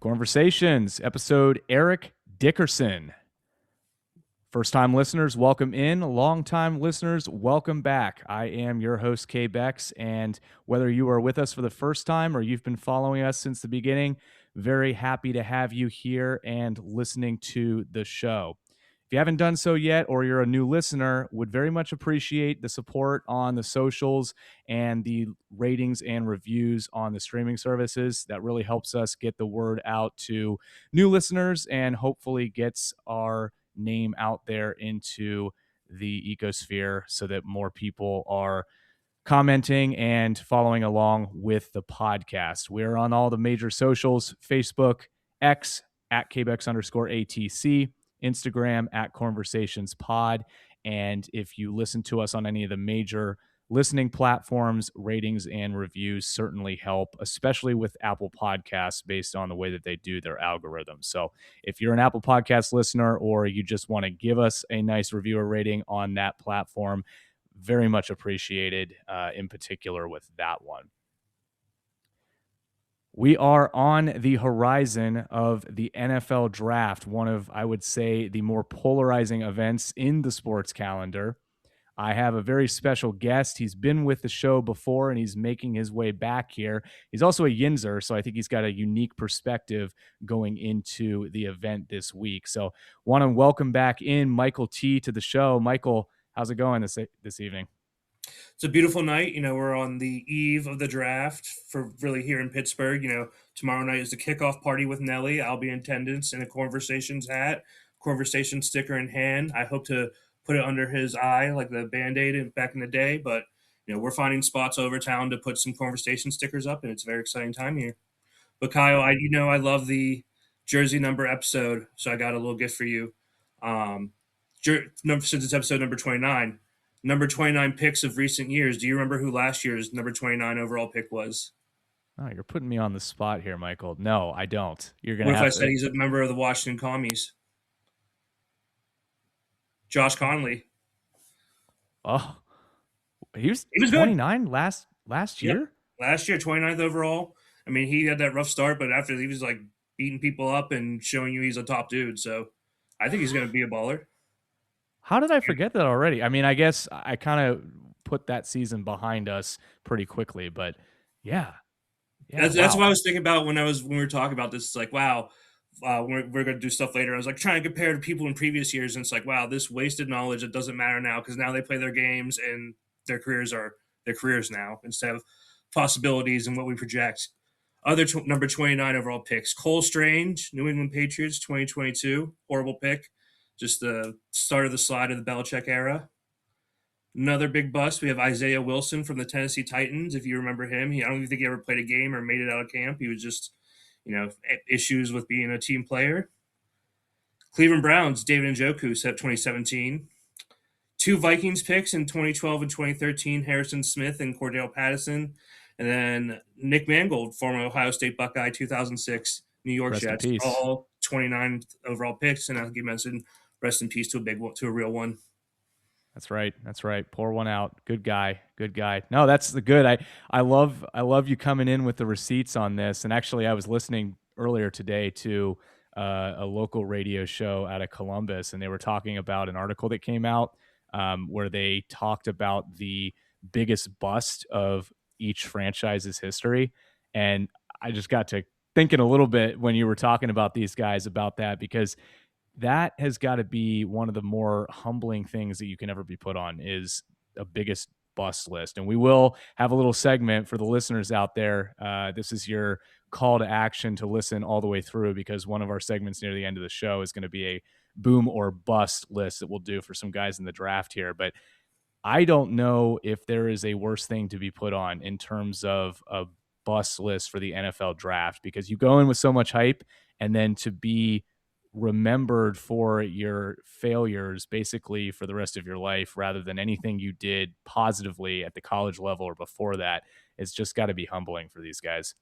Cornversations, episode Eric Dickerson. First-time listeners, welcome in. Long-time listeners, welcome back. I am your host, K. Bex, and whether you are with us for the first time or you've been following us since the beginning, very happy to have you here and listening to the show. If you haven't done so yet, or you're a new listener, would very much appreciate the support on the socials and the ratings and reviews on the streaming services. That really helps us get the word out to new listeners and hopefully gets our name out there into the ecosphere so that more people are commenting and following along with the podcast. We're on all the major socials: Facebook, X at KBEX_ATC, Instagram at cornversationspod. And if you listen to us on any of the major listening platforms, ratings and reviews certainly help, especially with Apple Podcasts based on the way that they do their algorithms. So if you're an Apple Podcast listener or you just want to give us a nice review or rating on that platform, very much appreciated, in particular with that one. We are on the horizon of the NFL draft, one of, I would say, the more polarizing events in the sports calendar. I have a very special guest. He's been with the show before, and he's making his way back here. He's also a Yinzer, so I think he's got a unique perspective going into the event this week. So want to welcome back in Michael T. to the show. Michael, how's it going this evening? It's a beautiful night. We're on the eve of the draft for really here in Pittsburgh. Tomorrow night is the kickoff party with Nelly. I'll be in attendance in a Cornversations hat, Cornversation sticker in hand. I hope to put it under his eye like the Band-Aid back in the day. But, we're finding spots over town to put some Cornversation stickers up, and it's a very exciting time here. But Kyle, I love the jersey number episode, so I got a little gift for you. Since it's episode number 29, number 29 picks of recent years. Do you remember who last year's number 29 overall pick was? Oh, you're putting me on the spot here, Michael. No, I don't. You're going What to if have I said he's a member of the Washington Commies? Josh Conley. Oh, he was 29 good. last year? Yep. Last year, 29th overall. I mean, he had that rough start, but after he was like beating people up and showing you he's a top dude. So I think he's going to be a baller. How did I forget that already? I mean, I guess I kind of put that season behind us pretty quickly, but yeah. That's what I was thinking about when we were talking about this. It's like, wow, we're going to do stuff later. I was like trying to compare to people in previous years, and it's like, wow, this wasted knowledge. It doesn't matter now because now they play their games and their careers are their careers now instead of possibilities and what we project. Other number 29 overall picks: Cole Strange, New England Patriots, 2022, horrible pick, just the start of the slide of the Belichick era. Another big bust, we have Isaiah Wilson from the Tennessee Titans. If you remember him, I don't even think he ever played a game or made it out of camp. He was just, issues with being a team player. Cleveland Browns, David Njoku, set 2017. Two Vikings picks in 2012 and 2013, Harrison Smith and Cordell Patterson. And then Nick Mangold, former Ohio State Buckeye, 2006, New York Rest Jets, all 29 overall picks. And I'll give mention, rest in peace to a real one. That's right. Pour one out. Good guy. No, that's the good. I love you coming in with the receipts on this. And actually, I was listening earlier today to a local radio show out of Columbus, and they were talking about an article that came out where they talked about the biggest bust of each franchise's history. And I just got to thinking a little bit when you were talking about these guys about that, because that has got to be one of the more humbling things that you can ever be put on, is a biggest bust list. And we will have a little segment for the listeners out there. This is your call to action to listen all the way through, because one of our segments near the end of the show is going to be a boom or bust list that we'll do for some guys in the draft here. But I don't know if there is a worse thing to be put on in terms of a bust list for the NFL draft, because you go in with so much hype, and then to be remembered for your failures basically for the rest of your life rather than anything you did positively at the college level or before that, it's just got to be humbling for these guys.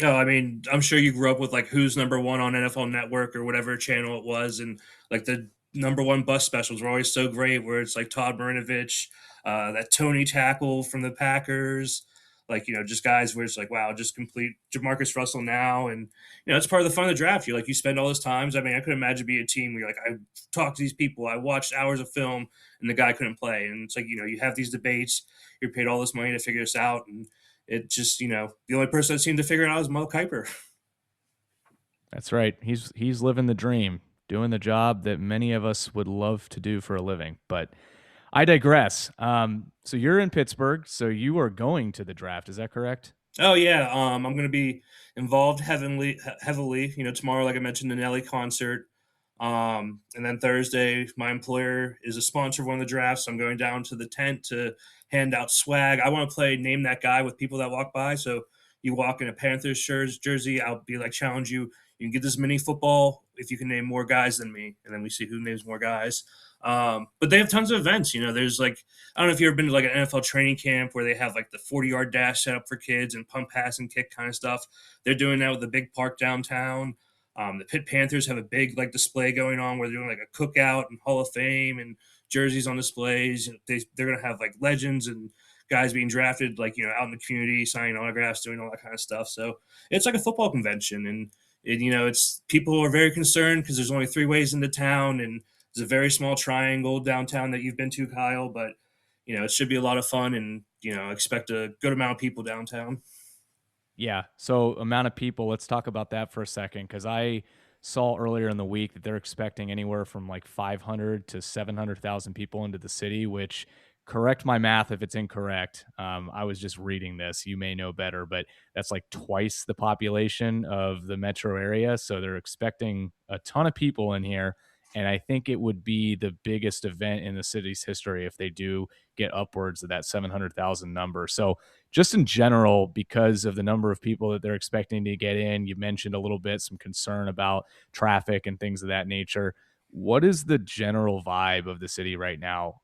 No, I mean, I'm sure you grew up with like Who's Number One on NFL Network or whatever channel it was, and like the number one bus specials were always so great, where it's like Todd Marinovich, that Tony tackle from the Packers, like, just guys where it's like, wow, just complete Jamarcus Russell now. And, it's part of the fun of the draft. You spend all this time. I mean, I could imagine being a team where you're like, I talked to these people, I watched hours of film, and the guy couldn't play. And it's like, you have these debates, you're paid all this money to figure this out. And it just, the only person that seemed to figure it out is Mel Kiper. That's right. He's living the dream, doing the job that many of us would love to do for a living. But I digress. So you're in Pittsburgh, so you are going to the draft. Is that correct? Oh yeah, I'm going to be involved heavily. Tomorrow, like I mentioned, the Nelly concert, and then Thursday, my employer is a sponsor of one of the drafts. So I'm going down to the tent to hand out swag. I want to play name that guy with people that walk by. So you walk in a Panthers jersey, I'll be like challenge you. You can get this mini football if you can name more guys than me, and then we see who names more guys. But they have tons of events. There's like, I don't know if you've ever been to like an NFL training camp where they have like the 40-yard dash set up for kids and pump, pass, and kick kind of stuff. They're doing that with the big park downtown. The Pitt Panthers have a big like display going on where they're doing like a cookout and Hall of Fame and jerseys on displays. They're gonna have like legends and guys being drafted like out in the community, signing autographs, doing all that kind of stuff. So it's like a football convention, and it's people are very concerned because there's only 3 ways into town, and it's a very small triangle downtown that you've been to, Kyle. But it should be a lot of fun, and expect a good amount of people downtown. Yeah. So amount of people, let's talk about that for a second, because I saw earlier in the week that they're expecting anywhere from like 500 to 700,000 people into the city, which, correct my math if it's incorrect. I was just reading this. You may know better, but that's like twice the population of the metro area. So they're expecting a ton of people in here. And I think it would be the biggest event in the city's history if they do get upwards of that 700,000 number. So just in general, because of the number of people that they're expecting to get in, you mentioned a little bit some concern about traffic and things of that nature. What is the general vibe of the city right now,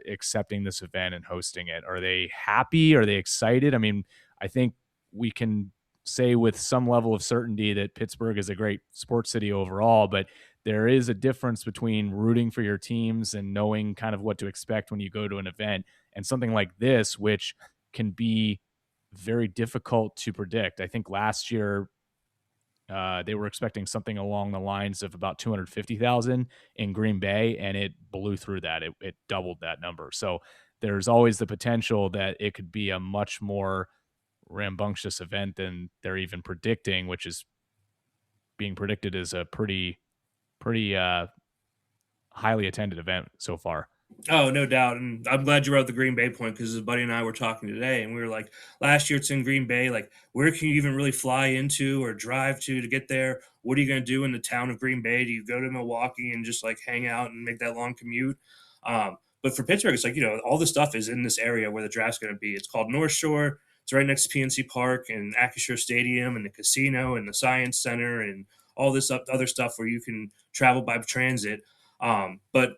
accepting this event and hosting it? Are they happy? Are they excited? I mean, I think we can say with some level of certainty that Pittsburgh is a great sports city overall, but there is a difference between rooting for your teams and knowing kind of what to expect when you go to an event and something like this, which can be very difficult to predict. I think last year they were expecting something along the lines of about 250,000 in Green Bay, and it blew through that. It doubled that number. So there's always the potential that it could be a much more rambunctious event than they're even predicting, which is being predicted as a pretty highly attended event so far. Oh, no doubt. And I'm glad you brought up the Green Bay point because his buddy and I were talking today, and we were like, last year it's in Green Bay. Like, where can you even really fly into or drive to get there? What are you going to do in the town of Green Bay? Do you go to Milwaukee and just like hang out and make that long commute? But for Pittsburgh, it's like, all the stuff is in this area where the draft's going to be. It's called North Shore. It's right next to PNC Park and Acrisure Stadium and the casino and the Science Center and all this other stuff where you can travel by transit. But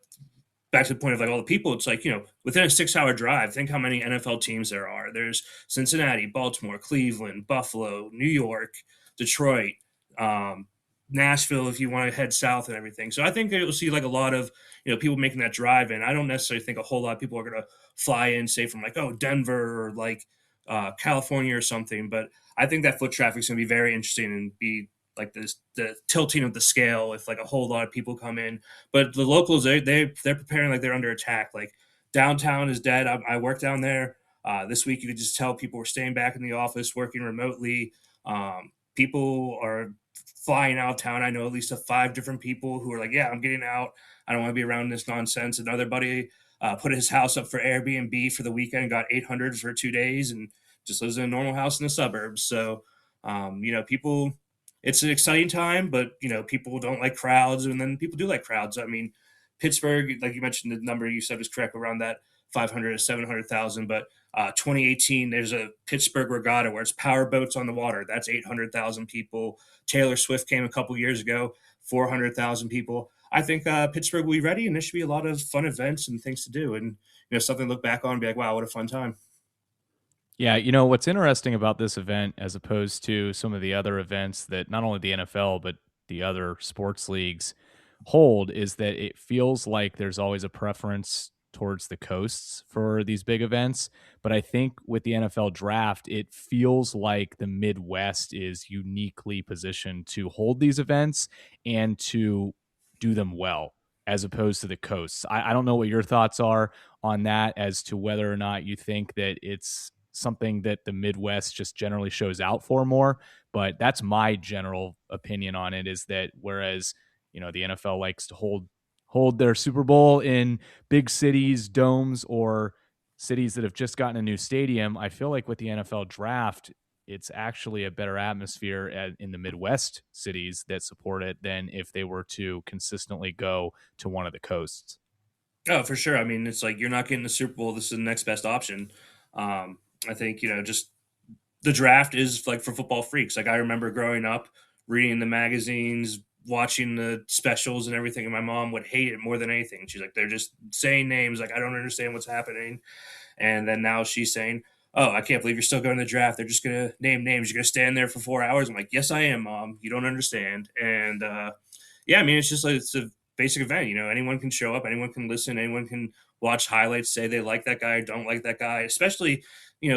back to the point of like all the people, it's like, within a 6-hour drive, think how many NFL teams there are. There's Cincinnati, Baltimore, Cleveland, Buffalo, New York, Detroit, Nashville, if you want to head south and everything. So I think you'll see like a lot of, people making that drive. And I don't necessarily think a whole lot of people are going to fly in, say from like, oh, Denver or like California or something. But I think that foot traffic is going to be very interesting and be like the tilting of the scale if like a whole lot of people come in. But the locals, they're preparing like they're under attack. Like downtown is dead. I work down there. This week you could just tell people were staying back in the office, working remotely. People are flying out of town. I know at least 5 different people who are like, yeah, I'm getting out. I don't want to be around this nonsense. Another buddy put his house up for Airbnb for the weekend, got 800 for 2 days, and just lives in a normal house in the suburbs. So, people, it's an exciting time, but people don't like crowds, and then people do like crowds. I mean, Pittsburgh, like you mentioned, the number you said is correct, around that 500 to 700,000. But 2018, there's a Pittsburgh Regatta where it's power boats on the water. That's 800,000 people. Taylor Swift came a couple years ago, 400,000 people. I think Pittsburgh will be ready, and there should be a lot of fun events and things to do, and something to look back on and be like, wow, what a fun time. Yeah, what's interesting about this event as opposed to some of the other events that not only the NFL but the other sports leagues hold is that it feels like there's always a preference towards the coasts for these big events. But I think with the NFL draft, it feels like the Midwest is uniquely positioned to hold these events and to do them well as opposed to the coasts. I don't know what your thoughts are on that as to whether or not you think that it's something that the Midwest just generally shows out for more. But that's my general opinion on it, is that whereas, the NFL likes to hold their Super Bowl in big cities, domes, or cities that have just gotten a new stadium, I feel like with the NFL draft, it's actually a better atmosphere in the Midwest cities that support it than if they were to consistently go to one of the coasts. Oh, for sure. I mean, it's like you're not getting the Super Bowl. This is the next best option. I think just the draft is like for football freaks. Like I remember growing up, reading the magazines, watching the specials and everything, and my mom would hate it more than anything. She's like, they're just saying names. Like I don't understand what's happening. And then now she's saying, "Oh, I can't believe you're still going to the draft. They're just gonna name names. You're gonna stand there for 4 hours." I'm like, "Yes, I am, Mom. You don't understand." And yeah, I mean, it's just like it's a basic event. Anyone can show up, anyone can listen, anyone can watch highlights, say they like that guy, don't like that guy. Especially,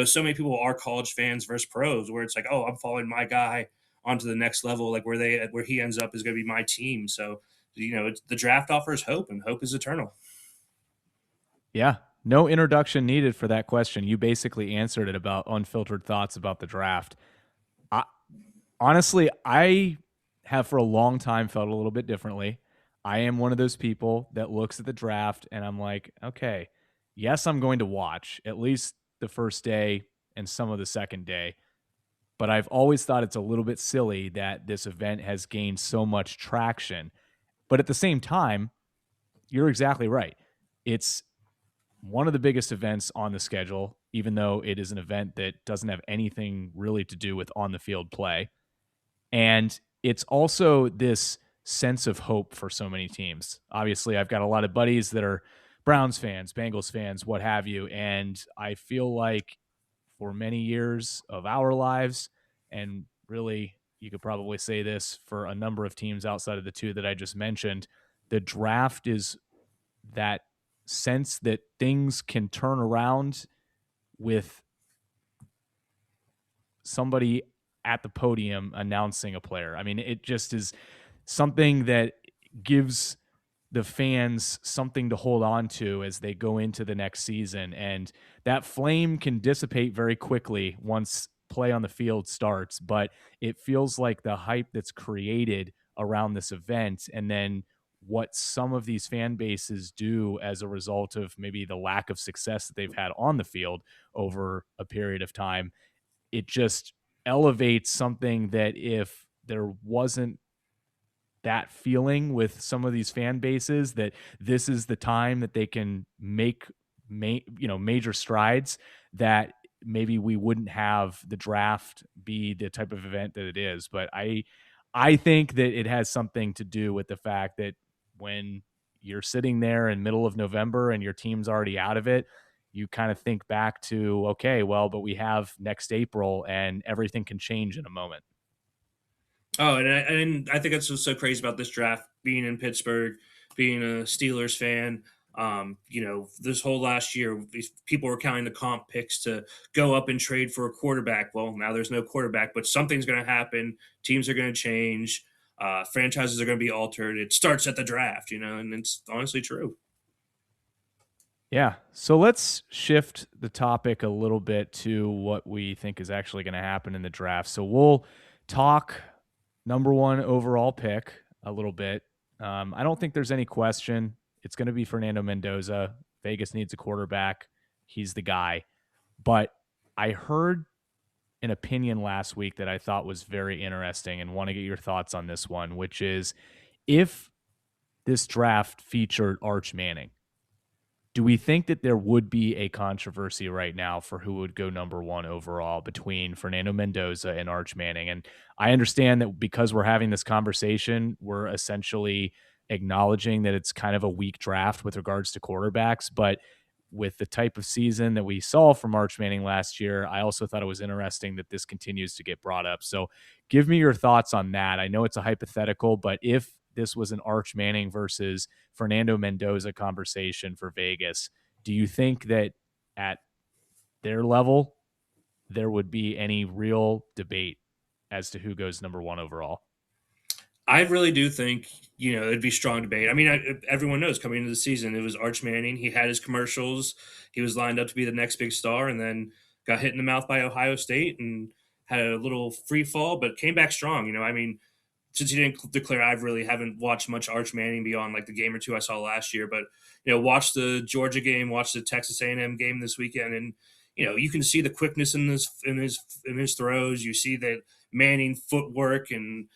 so many people are college fans versus pros, where it's like, "Oh, I'm following my guy onto the next level. Like where he ends up is going to be my team." So, the draft offers hope, and hope is eternal. Yeah. No introduction needed for that question. You basically answered it about unfiltered thoughts about the draft. I, honestly, I have for a long time felt a little bit differently. I am one of those people that looks at the draft and I'm like, okay, yes, I'm going to watch at least the first day and some of the second day. But I've always thought it's a little bit silly that this event has gained so much traction. But at the same time, you're exactly right. It's one of the biggest events on the schedule, even though it is an event that doesn't have anything really to do with on the field play. And it's also this sense of hope for so many teams. Obviously, I've got a lot of buddies that are Browns fans, Bengals fans, what have you. And I feel like for many years of our lives, and really, you could probably say this for a number of teams outside of the two that I just mentioned, the draft is that sense that things can turn around with somebody at the podium announcing a player. I mean, it just is something that gives the fans something to hold on to as they go into the next season. And that flame can dissipate very quickly once play on the field starts, but it feels like the hype that's created around this event and then what some of these fan bases do as a result of maybe the lack of success that they've had on the field over a period of time, it just elevates something that if there wasn't that feeling with some of these fan bases that this is the time that they can make major strides, that maybe we wouldn't have the draft be the type of event that it is. But I think that it has something to do with the fact that when you're sitting there in middle of November and your team's already out of it, you kind of think back to, okay, well, but we have next April and everything can change in a moment. Oh, and I think that's what's so crazy about this draft. Being in Pittsburgh, being a Steelers fan, this whole last year, these people were counting the comp picks to go up and trade for a quarterback. Well, now there's no quarterback, but something's going to happen. Teams are going to change. Franchises are going to be altered. It starts at the draft, and it's honestly true. Yeah. So let's shift the topic a little bit to what we think is actually going to happen in the draft. So we'll talk number one overall pick a little bit. I don't think there's any question. It's going to be Fernando Mendoza. Vegas needs a quarterback. He's the guy. But I heard an opinion last week that I thought was very interesting and want to get your thoughts on this one, which is if this draft featured Arch Manning, do we think that there would be a controversy right now for who would go number one overall between Fernando Mendoza and Arch Manning? And I understand that because we're having this conversation, we're essentially acknowledging that it's kind of a weak draft with regards to quarterbacks. But with the type of season that we saw from Arch Manning last year, I also thought it was interesting that this continues to get brought up. So give me your thoughts on that. I know it's a hypothetical, but if this was an Arch Manning versus Fernando Mendoza conversation for Vegas, Do you think that at their level, there would be any real debate as to who goes number one overall? I really do think, it'd be strong debate. I mean, everyone knows coming into the season, it was Arch Manning. He had his commercials. He was lined up to be the next big star, and then got hit in the mouth by Ohio State and had a little free fall, but came back strong. I mean, since he didn't declare, I really haven't watched much Arch Manning beyond like the game or two I saw last year. But watch the Georgia game, watch the Texas A&M game this weekend, and you can see the quickness in his throws. You see that Manning footwork and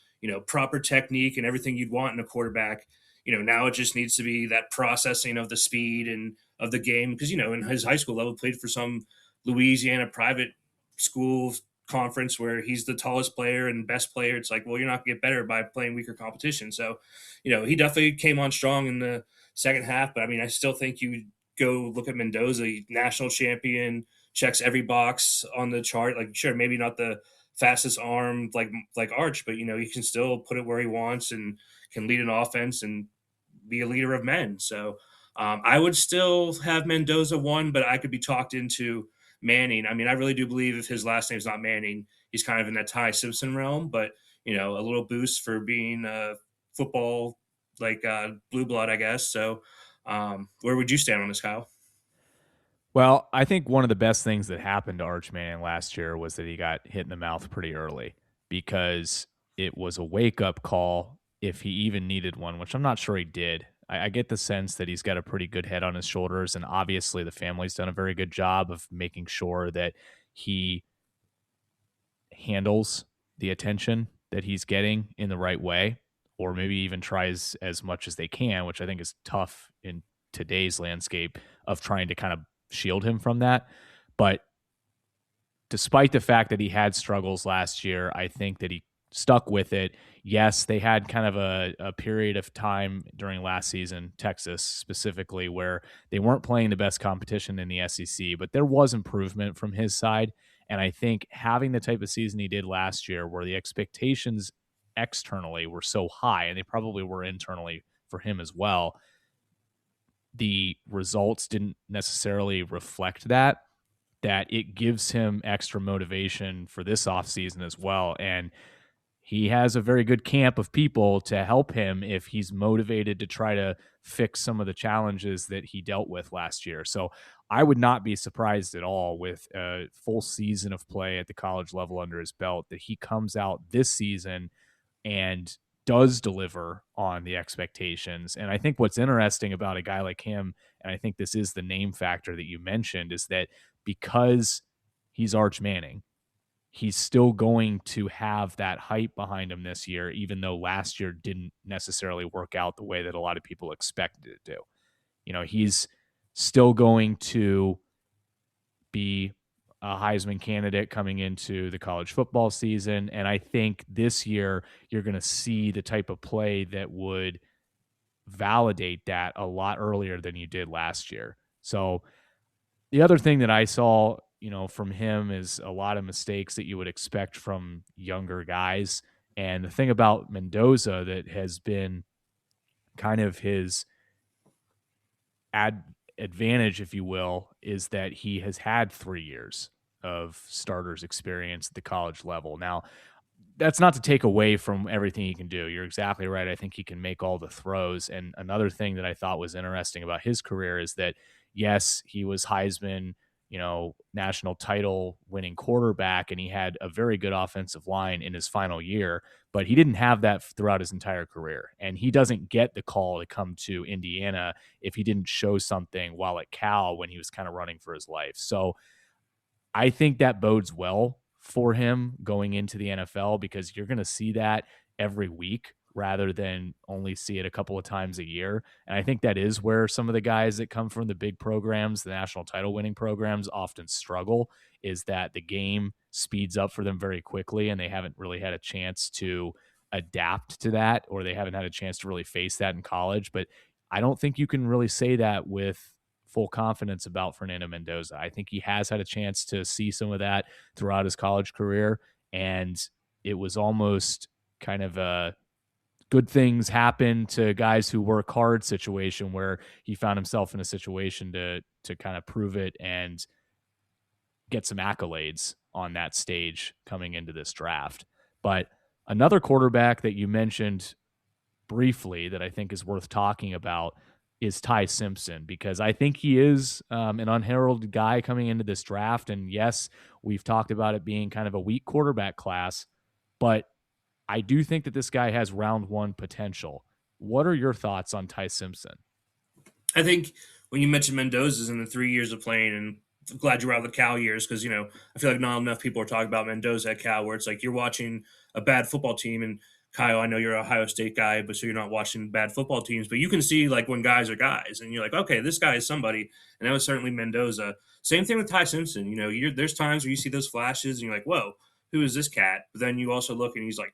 proper technique and everything you'd want in a quarterback. Now it just needs to be that processing of the speed and of the game because in his high school level played for some Louisiana private school conference where he's the tallest player and best player. It's like, well, you're not going to get better by playing weaker competition. So, he definitely came on strong in the second half. But I mean, I still think you go look at Mendoza, national champion, checks every box on the chart. Like, sure, maybe not the fastest arm like Arch, but he can still put it where he wants and can lead an offense and be a leader of men. So I would still have Mendoza one, but I could be talked into Manning. I mean, I really do believe if his last name's not Manning, he's kind of in that Ty Simpson realm. But a little boost for being football blue blood, I guess. So where would you stand on this, Kyle? Well, I think one of the best things that happened to Arch Manning last year was that he got hit in the mouth pretty early because it was a wake up call if he even needed one, which I'm not sure he did. I get the sense that he's got a pretty good head on his shoulders, and obviously the family's done a very good job of making sure that he handles the attention that he's getting in the right way, or maybe even tries as much as they can, which I think is tough in today's landscape of trying to kind of shield him from that. But despite the fact that he had struggles last year, I think that he stuck with it. Yes, they had kind of a period of time during last season, Texas specifically, where they weren't playing the best competition in the SEC, but there was improvement from his side. And I think having the type of season he did last year, where the expectations externally were so high, and they probably were internally for him as well, the results didn't necessarily reflect that it gives him extra motivation for this offseason as well. And he has a very good camp of people to help him if he's motivated to try to fix some of the challenges that he dealt with last year. So I would not be surprised at all with a full season of play at the college level under his belt that he comes out this season and does deliver on the expectations. And I think what's interesting about a guy like him, and I think this is the name factor that you mentioned, is that because he's Arch Manning, he's still going to have that hype behind him this year, even though last year didn't necessarily work out the way that a lot of people expected it to. He's still going to be a Heisman candidate coming into the college football season. And I think this year you're going to see the type of play that would validate that a lot earlier than you did last year. So the other thing that I saw, from him is a lot of mistakes that you would expect from younger guys. And the thing about Mendoza that has been kind of his advantage, if you will, is that he has had 3 years of starters experience at the college level. Now, that's not to take away from everything he can do. You're exactly right. I think he can make all the throws. And another thing that I thought was interesting about his career is that, yes, he was Heisman, national title winning quarterback, and he had a very good offensive line in his final year, but he didn't have that throughout his entire career. And he doesn't get the call to come to Indiana if he didn't show something while at Cal when he was kind of running for his life. So I think that bodes well for him going into the NFL because you're going to see that every week rather than only see it a couple of times a year. And I think that is where some of the guys that come from the big programs, the national title winning programs, often struggle, is that the game speeds up for them very quickly and they haven't really had a chance to adapt to that, or they haven't had a chance to really face that in college. But I don't think you can really say that with full confidence about Fernando Mendoza. I think he has had a chance to see some of that throughout his college career, and it was almost kind of a good things happen to guys who work hard situation where he found himself in a situation to to kind of prove it and get some accolades on that stage coming into this draft. But another quarterback that you mentioned briefly that I think is worth talking about is Ty Simpson, because I think he is an unheralded guy coming into this draft. And yes, we've talked about it being kind of a weak quarterback class, but I do think that this guy has round one potential. What are your thoughts on Ty Simpson? I think when you mentioned Mendoza's in the 3 years of playing, and I'm glad you were out of the Cal years because I feel like not enough people are talking about Mendoza at Cal, where it's like you're watching a bad football team. And Kyle, I know you're an Ohio State guy, but so you're not watching bad football teams, but you can see like when guys are guys, and you're like, okay, this guy is somebody, and that was certainly Mendoza. Same thing with Ty Simpson. There's times where you see those flashes, and you're like, whoa, who is this cat? But then you also look, and he's like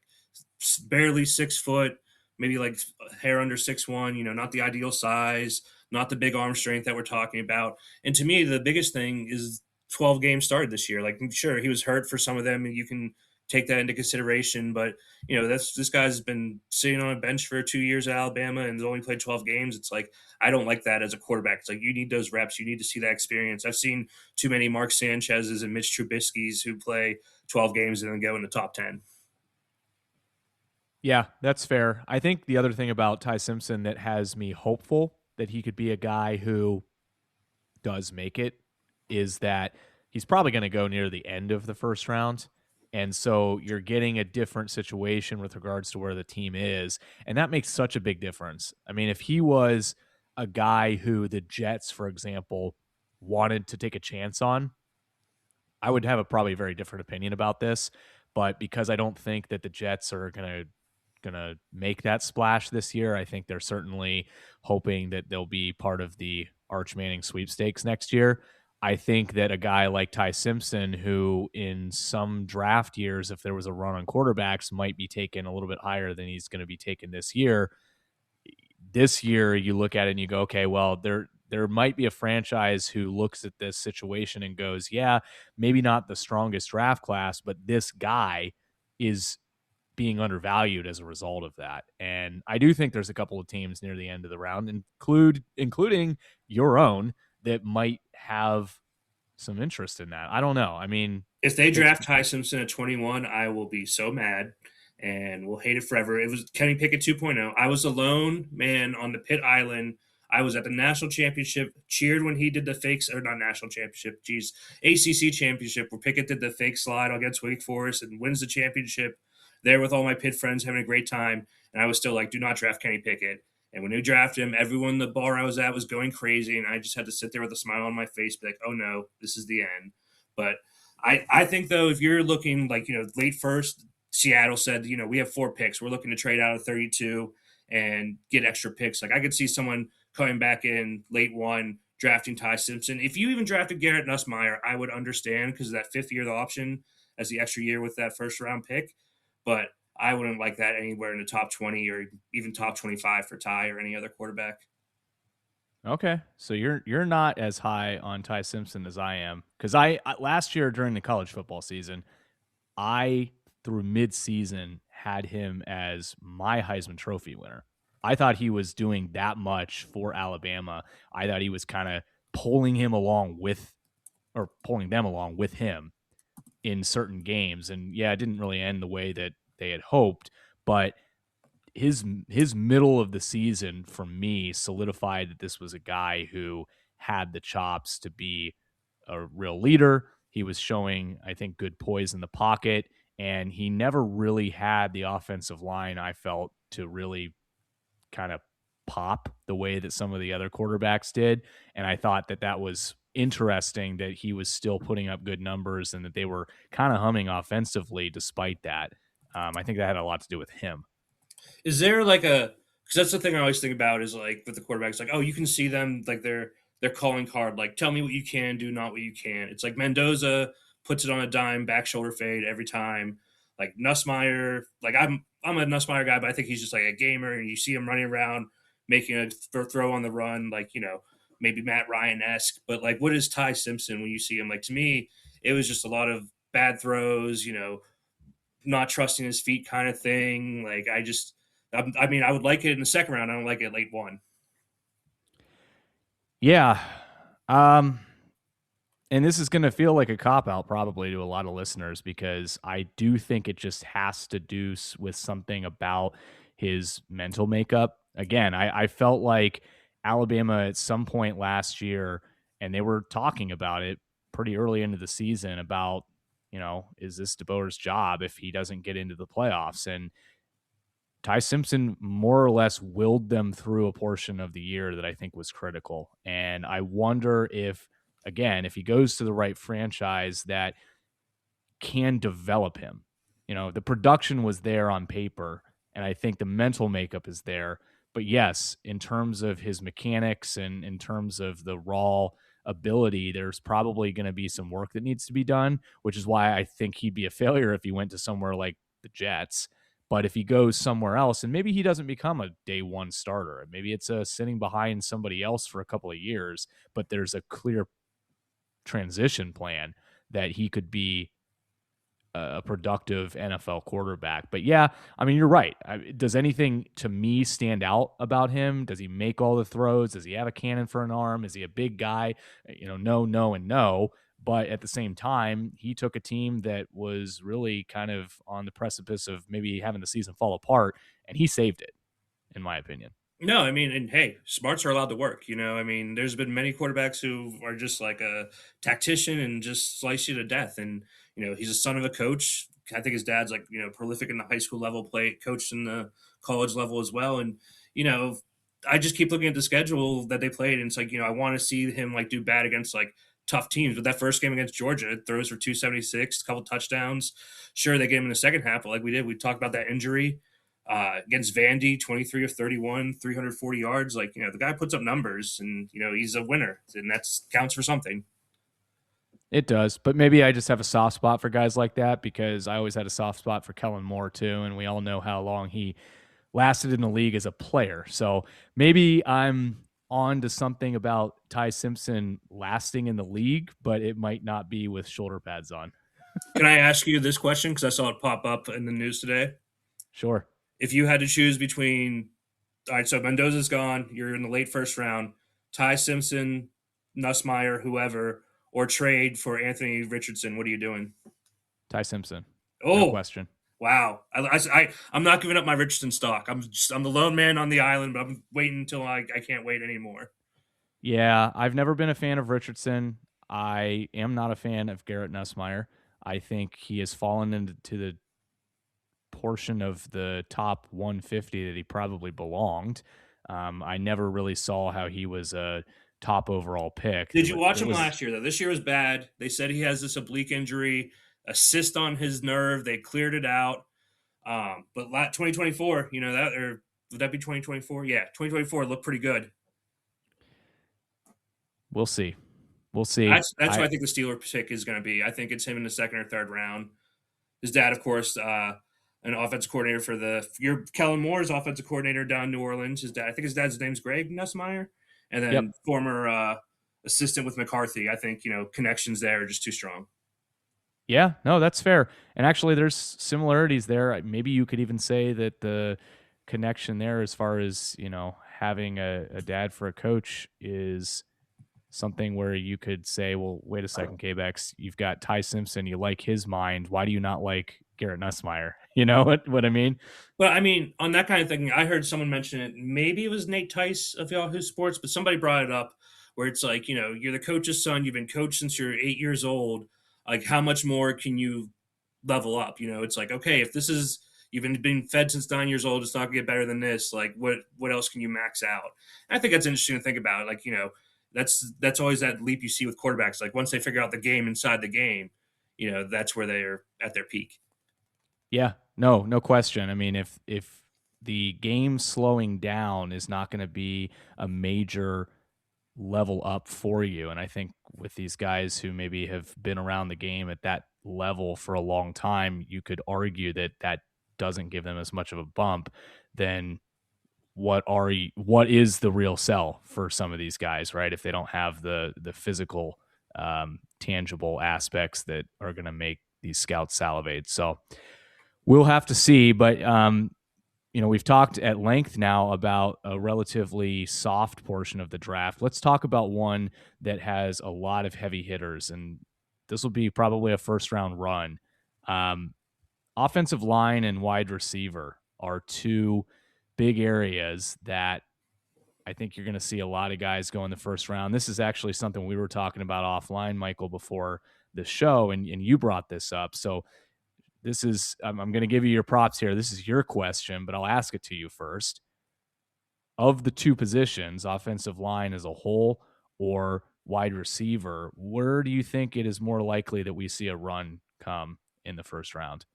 barely 6 foot, maybe like hair under 6'1", not the ideal size, not the big arm strength that we're talking about. And to me, the biggest thing is 12 games started this year. Like, sure, he was hurt for some of them, and you can take that into consideration. But this guy's been sitting on a bench for 2 years at Alabama and has only played 12 games. It's like I don't like that as a quarterback. It's like you need those reps, you need to see that experience. I've seen too many Mark Sanchez's and Mitch Trubisky's who play 12 games and then go in the top 10. Yeah, that's fair. I think the other thing about Ty Simpson that has me hopeful that he could be a guy who does make it is that he's probably going to go near the end of the first round. And so you're getting a different situation with regards to where the team is. And that makes such a big difference. I mean, if he was a guy who the Jets, for example, wanted to take a chance on, I would have a probably very different opinion about this. But because I don't think that the Jets are gonna make that splash this year, I think they're certainly hoping that they'll be part of the Arch Manning sweepstakes next year. I think that a guy like Ty Simpson, who in some draft years, if there was a run on quarterbacks, might be taken a little bit higher than he's going to be taken this year. This year, you look at it and you go, okay, well, there might be a franchise who looks at this situation and goes, yeah, maybe not the strongest draft class, but this guy is being undervalued as a result of that. And I do think there's a couple of teams near the end of the round, including your own, that might have some interest in that. I don't know. I mean, if they draft Ty Simpson at 21, I will be so mad and we'll hate it forever. It was Kenny Pickett 2.0. I was alone, man, on the pit island. I was at the national championship, cheered when he did the fakes, or not national championship, geez, ACC championship, where Pickett did the fake slide against Wake Forest and wins the championship. There with all my pit friends having a great time, and I was still like, do not draft Kenny Pickett. And when they drafted him, everyone in the bar I was at was going crazy, and I just had to sit there with a smile on my face, be like, oh no, this is the end. But I think, though, if you're looking like, late first, Seattle said, we have 4 picks. We're looking to trade out of 32 and get extra picks. Like, I could see someone coming back in late one, drafting Ty Simpson. If you even drafted Garrett Nussmeier, I would understand because of that 5th year of the option as the extra year with that first round pick. But I wouldn't like that anywhere in the top 20 or even top 25 for Ty or any other quarterback. Okay, so you're not as high on Ty Simpson as I am, because I last year during the college football season, I through mid-season had him as my Heisman Trophy winner. I thought he was doing that much for Alabama. I thought he was kind of pulling them along with him in certain games. And yeah, it didn't really end the way that they had hoped, but his middle of the season for me solidified that this was a guy who had the chops to be a real leader. He was showing, I think, good poise in the pocket, and he never really had the offensive line, I felt, to really kind of pop the way that some of the other quarterbacks did. And I thought that that was interesting that he was still putting up good numbers and that they were kind of humming offensively despite that. I think that had a lot to do with him. Is there like a, because that's the thing I always think about is like with the quarterbacks, like, oh, you can see them like their calling card, like tell me what you can do, not what you can. It's like Mendoza puts it on a dime, back shoulder fade every time. Like Nussmeier, like I'm a Nussmeier guy, but I think he's just like a gamer, and you see him running around making a throw on the run, like maybe Matt Ryan esque. But like, what is Ty Simpson when you see him? Like to me, it was just a lot of bad throws, not trusting his feet kind of thing. Like I mean, I would like it in the second round. I don't like it late one. Yeah. Um, and this is going to feel like a cop out probably to a lot of listeners because I do think it just has to do with something about his mental makeup. Again, I felt like Alabama at some point last year, and they were talking about it pretty early into the season about, is this DeBoer's job if he doesn't get into the playoffs? And Ty Simpson more or less willed them through a portion of the year that I think was critical. And I wonder if, again, if he goes to the right franchise that can develop him. The production was there on paper, and I think the mental makeup is there. But yes, in terms of his mechanics and in terms of the raw ability, there's probably going to be some work that needs to be done, which is why I think he'd be a failure if he went to somewhere like the Jets. But if he goes somewhere else, and maybe he doesn't become a day one starter, maybe it's a sitting behind somebody else for a couple of years, but there's a clear transition plan that he could be a productive NFL quarterback. But yeah, I mean, you're right. Does anything to me stand out about him? Does he make all the throws? Does he have a cannon for an arm? Is he a big guy? No, no, and no. But at the same time, he took a team that was really kind of on the precipice of maybe having the season fall apart, and he saved it, in my opinion. No, I mean, and hey, smarts are allowed to work. I mean, there's been many quarterbacks who are just like a tactician and just slice you to death. And he's a son of a coach. I think his dad's like prolific in the high school level, coached in the college level as well. And you know, I just keep looking at the schedule that they played, and it's like I want to see him like do bad against like tough teams. But that first game against Georgia, throws for 276, a couple touchdowns. Sure, they get him in the second half, but like we talked about that injury. Against Vandy, 23 of 31, 340 yards. Like, the guy puts up numbers and, he's a winner, and that's counts for something. It does, but maybe I just have a soft spot for guys like that because I always had a soft spot for Kellen Moore too, and we all know how long he lasted in the league as a player. So maybe I'm on to something about Ty Simpson lasting in the league, but it might not be with shoulder pads on. Can I ask you this question? Because I saw it pop up in the news today. Sure. If you had to choose between, all right, so Mendoza's gone, you're in the late first round, Ty Simpson, Nussmeier, whoever, or trade for Anthony Richardson, what are you doing? Ty Simpson. No Oh, question. wow. I'm not giving up my Richardson stock. I'm the lone man on the island, but I'm waiting until I can't wait anymore. Yeah, I've never been a fan of Richardson. I am not a fan of Garrett Nussmeier. I think he has fallen into the portion of the top 150 that he probably belonged. I never really saw how he was a top overall pick. Did you watch him last year, though? This year was bad. They said he has this oblique injury, a cyst on his nerve. They cleared it out. But 2024, that, or would that be 2024? Yeah, 2024 looked pretty good. We'll see. We'll see. That's what I think the Steeler pick is going to be. I think it's him in the second or third round. His dad, of course, an offensive coordinator for Kellen Moore's offensive coordinator down in New Orleans. I think his dad's name's Greg Nussmeier, and then former assistant with McCarthy. I think connections there are just too strong. Yeah, no, that's fair. And actually, there's similarities there. Maybe you could even say that the connection there, as far as having a dad for a coach, is something where you could say, well, wait a second, K-Bex, you've got Ty Simpson, you like his mind. Why do you not like Garrett Nussmeier? You know what I mean? But I mean, on that kind of thing, I heard someone mention it. Maybe it was Nate Tice of Yahoo Sports, but somebody brought it up where it's like, you're the coach's son. You've been coached since you're 8 years old. Like, how much more can you level up? It's like, okay, if this is you've been fed since 9 years old, it's not gonna get better than this. Like, what else can you max out? And I think that's interesting to think about. Like, that's always that leap you see with quarterbacks. Like, once they figure out the game inside the game, that's where they're at their peak. Yeah, no question. I mean, if the game slowing down is not going to be a major level up for you, and I think with these guys who maybe have been around the game at that level for a long time, you could argue that that doesn't give them as much of a bump. Then what is the real sell for some of these guys, right? If they don't have the physical, tangible aspects that are going to make these scouts salivate. So we'll have to see, but we've talked at length now about a relatively soft portion of the draft. Let's talk about one that has a lot of heavy hitters, and this will be probably a first round run. Um, Offensive line and wide receiver are two big areas that I think you're going to see a lot of guys go in the first round. This is actually something we were talking about offline, Michael, before the show, and you brought this up. So this is, I'm going to give you your props here. This is your question, but I'll ask it to you first. Of the two positions, offensive line as a whole or wide receiver, where do you think it is more likely that we see a run come in the first round?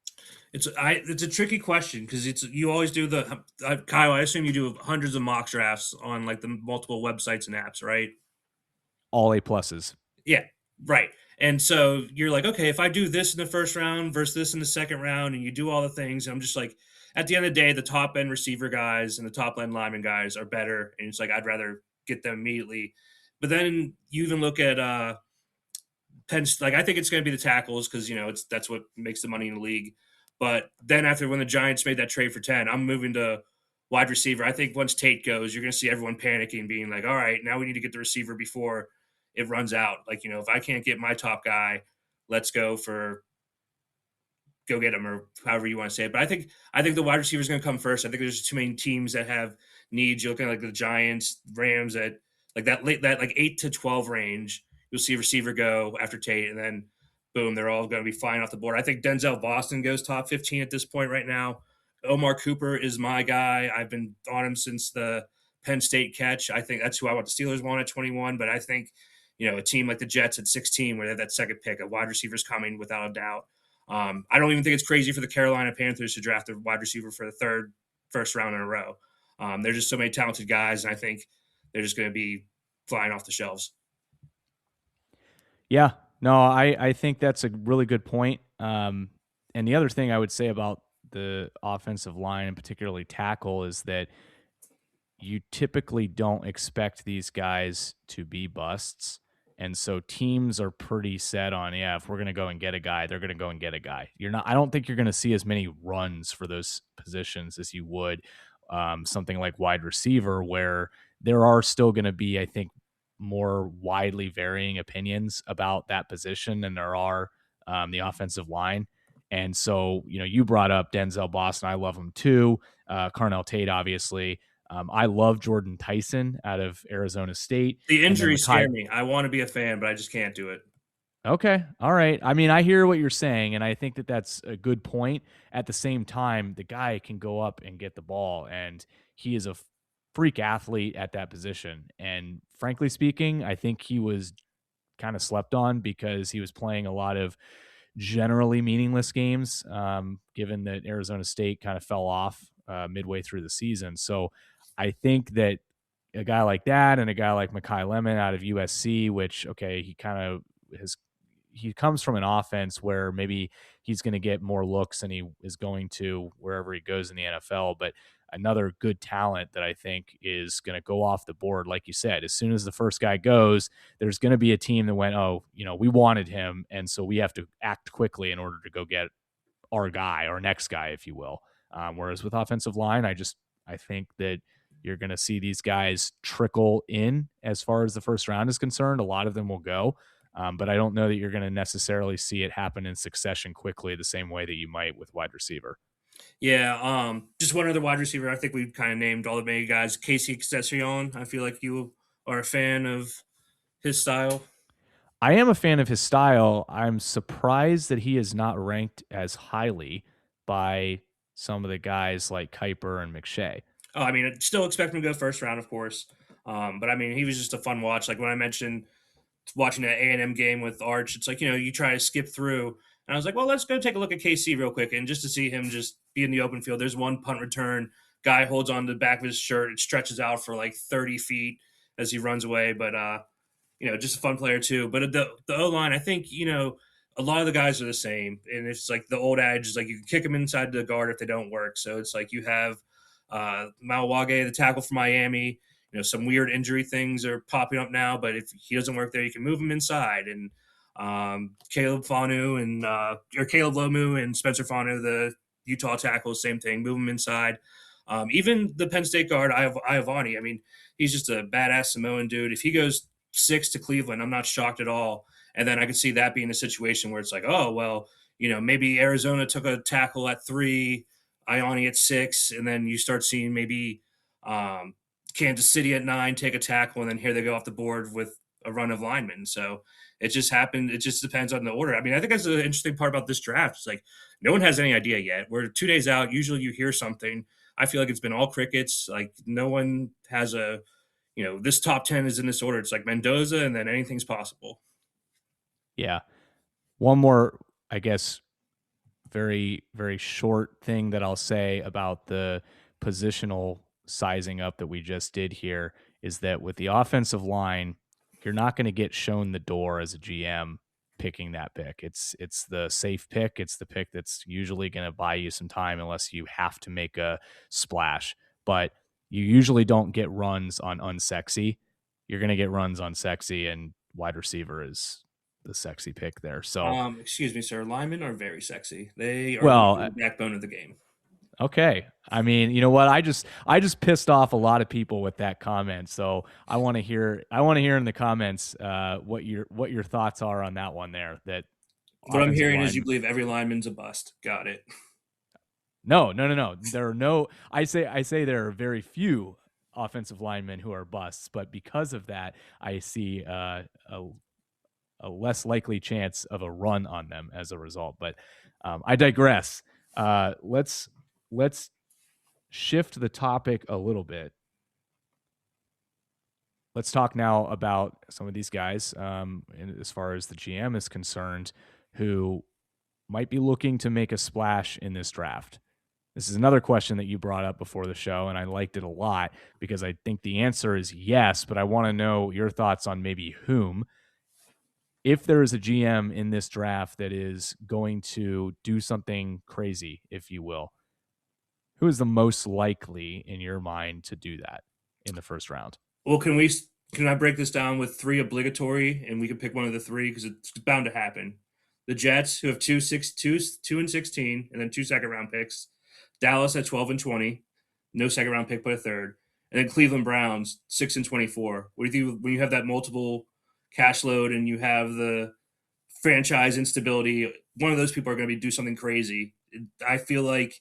It's a tricky question because it's you always do the Kyle. I assume you do hundreds of mock drafts on like the multiple websites and apps, right? All A pluses. Yeah, right. And so you're like, okay, if I do this in the first round versus this in the second round, and you do all the things, I'm just like, at the end of the day, the top end receiver guys and the top end lineman guys are better, and it's like I'd rather get them immediately. But then you even look at like I think it's going to be the tackles because that's what makes the money in the league. But then after when the Giants made that trade for 10, I'm moving to wide receiver. I think once Tate goes, you're going to see everyone panicking, being like, all right, now we need to get the receiver before it runs out. Like, if I can't get my top guy, let's go get him, or however you want to say it. But I think the wide receiver is going to come first. I think there's too many teams that have needs. You're looking at like the Giants, Rams, at like that like 8 to 12 range. You'll see a receiver go after Tate, and then boom, they're all going to be flying off the board. I think Denzel Boston goes top 15 at this point right now. Omar Cooper is my guy. I've been on him since the Penn State catch. I think that's who I want. The Steelers want at 21, but I think a team like the Jets at 16, where they have that second pick, a wide receiver's coming without a doubt. I don't even think it's crazy for the Carolina Panthers to draft a wide receiver for the third first round in a row. There's just so many talented guys, and I think they're just going to be flying off the shelves. Yeah, no, I think that's a really good point. And the other thing I would say about the offensive line and particularly tackle is that you typically don't expect these guys to be busts. And so teams are pretty set on, yeah, if we're going to go and get a guy, they're going to go and get a guy. I don't think you're going to see as many runs for those positions as you would something like wide receiver, where there are still going to be, I think, more widely varying opinions about that position than there are the offensive line. And so, you brought up Denzel Boston. I love him too. Carnell Tate, obviously. I love Jordan Tyson out of Arizona State. The And then injuries scare me. I want to be a fan, but I just can't do it. Okay. All right. I mean, I hear what you're saying, and I think that that's a good point. At the same time, the guy can go up and get the ball, and he is a freak athlete at that position. And frankly speaking, I think he was kind of slept on because he was playing a lot of generally meaningless games, given that Arizona State kind of fell off midway through the season. So I think that a guy like that and a guy like Mekhi Lemon out of USC, which, okay, he comes from an offense where maybe he's going to get more looks than he is going to wherever he goes in the NFL. But another good talent that I think is going to go off the board. Like you said, as soon as the first guy goes, there's going to be a team that went, oh, we wanted him. And so we have to act quickly in order to go get our guy, our next guy, if you will. Whereas with offensive line, I think that you're going to see these guys trickle in as far as the first round is concerned. A lot of them will go. But I don't know that you're going to necessarily see it happen in succession quickly the same way that you might with wide receiver. Yeah, just one other wide receiver. I think we kind of named all the main guys. Casey Concession. I feel like you are a fan of his style. I am a fan of his style. I'm surprised that he is not ranked as highly by some of the guys like Kuiper and McShay. Oh, I mean, I still expect him to go first round, of course. But I mean, he was just a fun watch. Like when I mentioned watching that A&M game with Arch, it's like, you try to skip through. And I was like, well, let's go take a look at KC real quick. And just to see him just be in the open field, there's one punt return. Guy holds on to the back of his shirt. It stretches out for like 30 feet as he runs away. But, just a fun player too. But the O-line, I think, a lot of the guys are the same. And it's like the old adage is like you can kick them inside the guard if they don't work. So it's like you have Malawage, the tackle from Miami. Some weird injury things are popping up now, but if he doesn't work there, you can move him inside. And Caleb Fanu and or Caleb Lomu and Spencer Fanu, the Utah tackles, same thing, move him inside. Even the Penn State guard, Iavani, I mean, he's just a badass Samoan dude. If he goes 6 to Cleveland, I'm not shocked at all. And then I could see that being a situation where it's like, oh, well, maybe Arizona took a tackle at 3, Ioni at 6, and then you start seeing maybe um, Kansas City at 9 take a tackle, and then here they go off the board with a run of linemen. So it just happened. It just depends on the order. I mean, I think that's the interesting part about this draft. It's like no one has any idea yet. We're 2 days out. Usually you hear something. I feel like it's been all crickets. Like no one has this top 10 is in this order. It's like Mendoza, and then anything's possible. Yeah. One more, I guess, very, very short thing that I'll say about the positional sizing up that we just did here is that with the offensive line, you're not going to get shown the door as a GM picking that pick. It's the safe pick. It's the pick that's usually going to buy you some time unless you have to make a splash. But you usually don't get runs on unsexy. You're going to get runs on sexy, and wide receiver is the sexy pick there. So, excuse me, sir. Linemen are very sexy. They are well, the backbone of the game. okay. I mean, you know what? I just pissed off a lot of people with that comment. So I want to hear in the comments what your thoughts are on that one there. That what I'm hearing is you believe every lineman's a bust. Got it. No. There are no. I say there are very few offensive linemen who are busts, but because of that, I see a less likely chance of a run on them as a result. But I digress. Let's shift the topic a little bit. Let's talk now about some of these guys, as far as the GM is concerned, who might be looking to make a splash in this draft. This is another question that you brought up before the show, and I liked it a lot because I think the answer is yes, but I want to know your thoughts on maybe whom. If there is a GM in this draft that is going to do something crazy, if you will, who is the most likely in your mind to do that in the first round? Well, can I break this down with 3 obligatory, and we can pick one of the 3 because it's bound to happen. The Jets, who have 2 and 16, and then 2 second-round picks. Dallas at 12 and 20, no second-round pick but a third, and then Cleveland Browns 6 and 24. What do you think when you have that multiple cash load and you have the franchise instability? One of those people are going to do something crazy. I feel like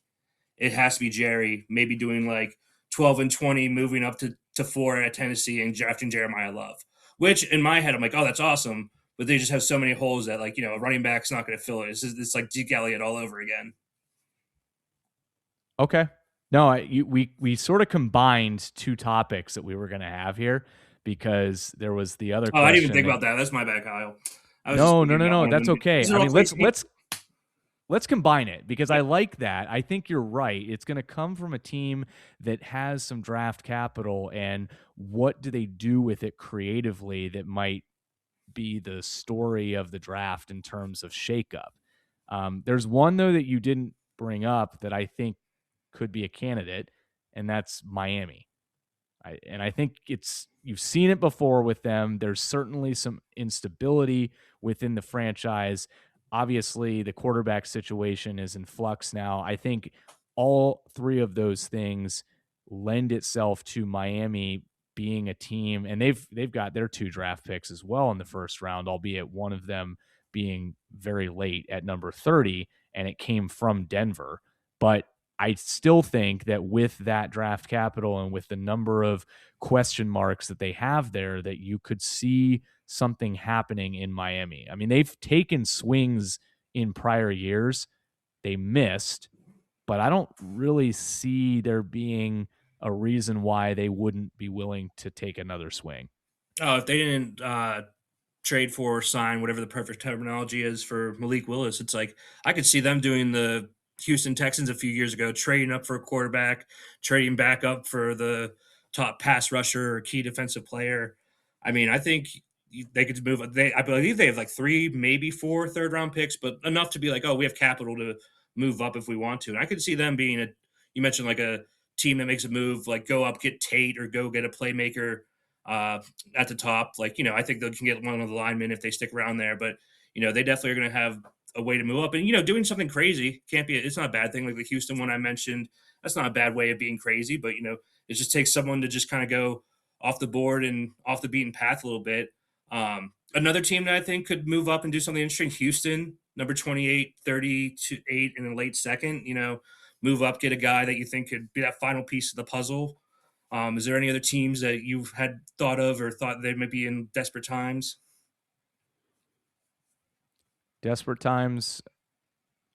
it has to be Jerry, maybe doing like 12 and 20, moving up to 4 at Tennessee and drafting Jeremiah Love, which in my head, I'm like, oh, that's awesome. But they just have so many holes that, like, a running back's not going to fill it. It's like Zeke Elliott all over again. Okay. No, we sort of combined 2 topics that we were going to have here because there was the other question. I didn't even think about that. That's my bad, Kyle. No. That's okay. I mean, let's combine it because I like that. I think you're right. It's going to come from a team that has some draft capital, and what do they do with it creatively that might be the story of the draft in terms of shakeup. There's one, though, that you didn't bring up that I think could be a candidate, and that's Miami. I think you've seen it before with them. There's certainly some instability within the franchise. Obviously, the quarterback situation is in flux now. I think all 3 of those things lend itself to Miami being a team, and they've got their 2 draft picks as well in the first round, albeit one of them being very late at number 30, and it came from Denver. But I still think that with that draft capital and with the number of question marks that they have there, that you could see something happening in Miami. I mean, they've taken swings in prior years. They missed, but I don't really see there being a reason why they wouldn't be willing to take another swing. Oh, if they didn't trade for or sign, whatever the perfect terminology is, for Malik Willis, it's like I could see them doing the Houston Texans a few years ago, trading up for a quarterback, trading back up for the top pass rusher or key defensive player. I mean, I think they could move. I believe they have like 3, maybe 4 third-round picks, but enough to be like, oh, we have capital to move up if we want to. And I could see them being you mentioned like a team that makes a move, like go up, get Tate, or go get a playmaker at the top. Like, I think they can get one of the linemen if they stick around there. But, they definitely are going to have a way to move up. And doing something crazy can't be. It's not a bad thing. Like the Houston one I mentioned, that's not a bad way of being crazy. But it just takes someone to just kind of go off the board and off the beaten path a little bit. Another team that I think could move up and do something interesting, Houston, number 28, 38 in the late second. Move up, get a guy that you think could be that final piece of the puzzle. Is there any other teams that you've had thought of or thought they might be in desperate times? Desperate times.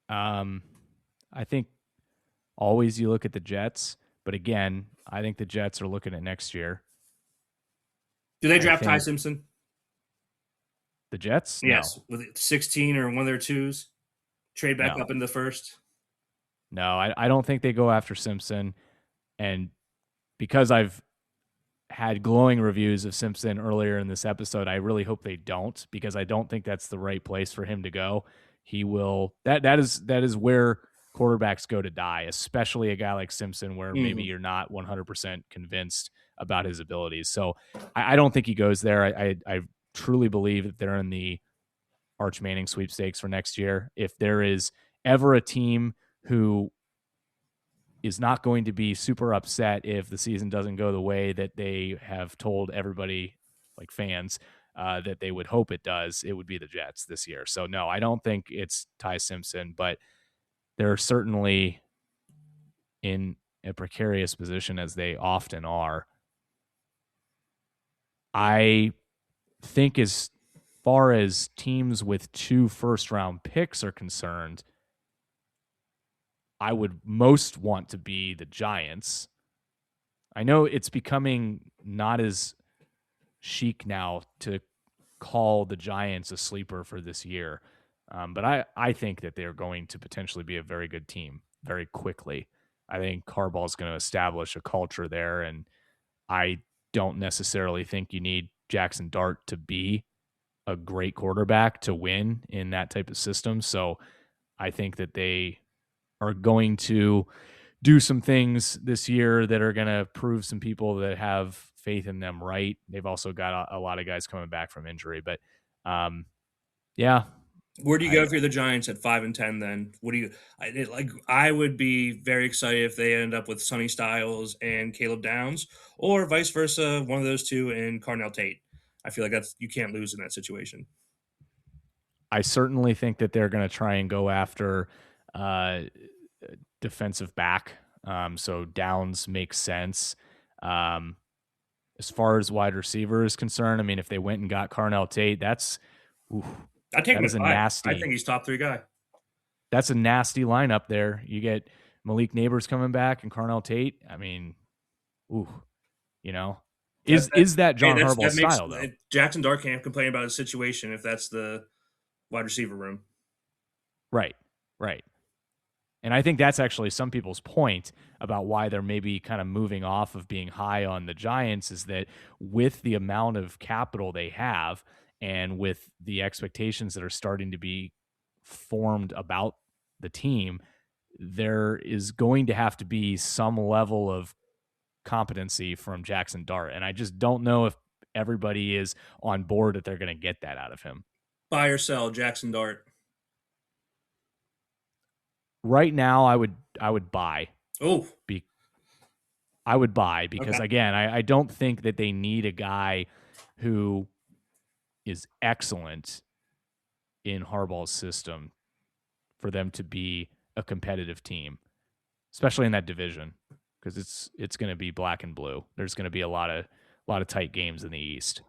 I think always you look at the Jets, but again, I think the Jets are looking at next year. Do they I draft Ty think Simpson? the Jets? Yes, No, with 16 or one of their twos. Trade back no, up in the first. no. I don't think they go after Simpson. And because I've had glowing reviews of Simpson earlier in this episode, I really hope they don't, because I don't think that's the right place for him to go. He will that is where quarterbacks go to die, especially a guy like Simpson, where maybe Mm-hmm. you're not 100% convinced about his abilities. So I don't think he goes there. I truly believe that they're in the Arch Manning sweepstakes for next year. If there is ever a team who is not going to be super upset if the season doesn't go the way that they have told everybody, like fans, that they would hope it does, it would be the Jets this year. So no, I don't think it's Ty Simpson, but they're certainly in a precarious position, as they often are. I think as far as teams with 2 first-round picks are concerned, I would most want to be the Giants. I know it's becoming not as chic now to call the Giants a sleeper for this year, but I think that they're going to potentially be a very good team very quickly. I think Harbaugh's going to establish a culture there, and I don't necessarily think you need Jackson Dart to be a great quarterback to win in that type of system. So I think that they are going to do some things this year that are going to prove some people that have faith in them right. They've also got a lot of guys coming back from injury, but yeah, Where do you go I if you're the Giants at 5-10? Then what do you I would be very excited if they end up with Sonny Styles and Caleb Downs, or vice versa, one of those two and Carnell Tate. I feel like you can't lose in that situation. I certainly think that they're going to try and go after uh, defensive back. So Downs makes sense. Um, as far as wide receiver is concerned, I mean, if they went and got Carnell Tate, oof, I take that him is at a 5. I think nasty he's top 3 guy. that's a nasty lineup there. You get Malik Neighbors coming back and Carnell Tate. I mean, ooh, you know, That, that, is that hey, John Harbaugh's that makes style though? Jackson Dart can't complain about his situation if that's the wide receiver room. Right, right. And I think that's actually some people's point about why they're maybe kind of moving off of being high on the Giants, is that with the amount of capital they have and with the expectations that are starting to be formed about the team, there is going to have to be some level of competency from Jackson Dart. And I just don't know if everybody is on board that they're going to get that out of him. Buy or sell Jackson Dart. Right now, I would buy. Oh, Be, I would buy because okay. again, I don't think that they need a guy who is excellent in Harbaugh's system for them to be a competitive team, especially in that division, because it's going to be black and blue. There's going to be a lot of tight games in the East.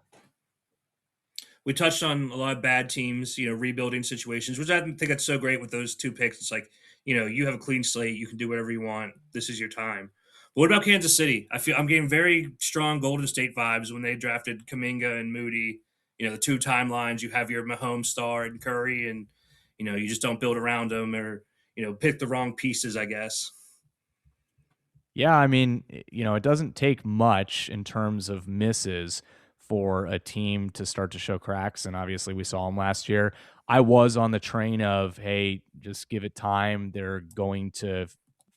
We touched on a lot of bad teams, rebuilding situations, which I think that's so great with those 2 picks. It's like, you have a clean slate, you can do whatever you want. This is your time. But what about Kansas City? I'm getting very strong Golden State vibes when they drafted Kaminga and Moody. The 2 timelines. You have your Mahomes star and Curry, and you just don't build around them, or pick the wrong pieces, I guess. Yeah, I mean, it doesn't take much in terms of misses for a team to start to show cracks. And obviously, we saw them last year. I was on the train of, hey, just give it time. They're going to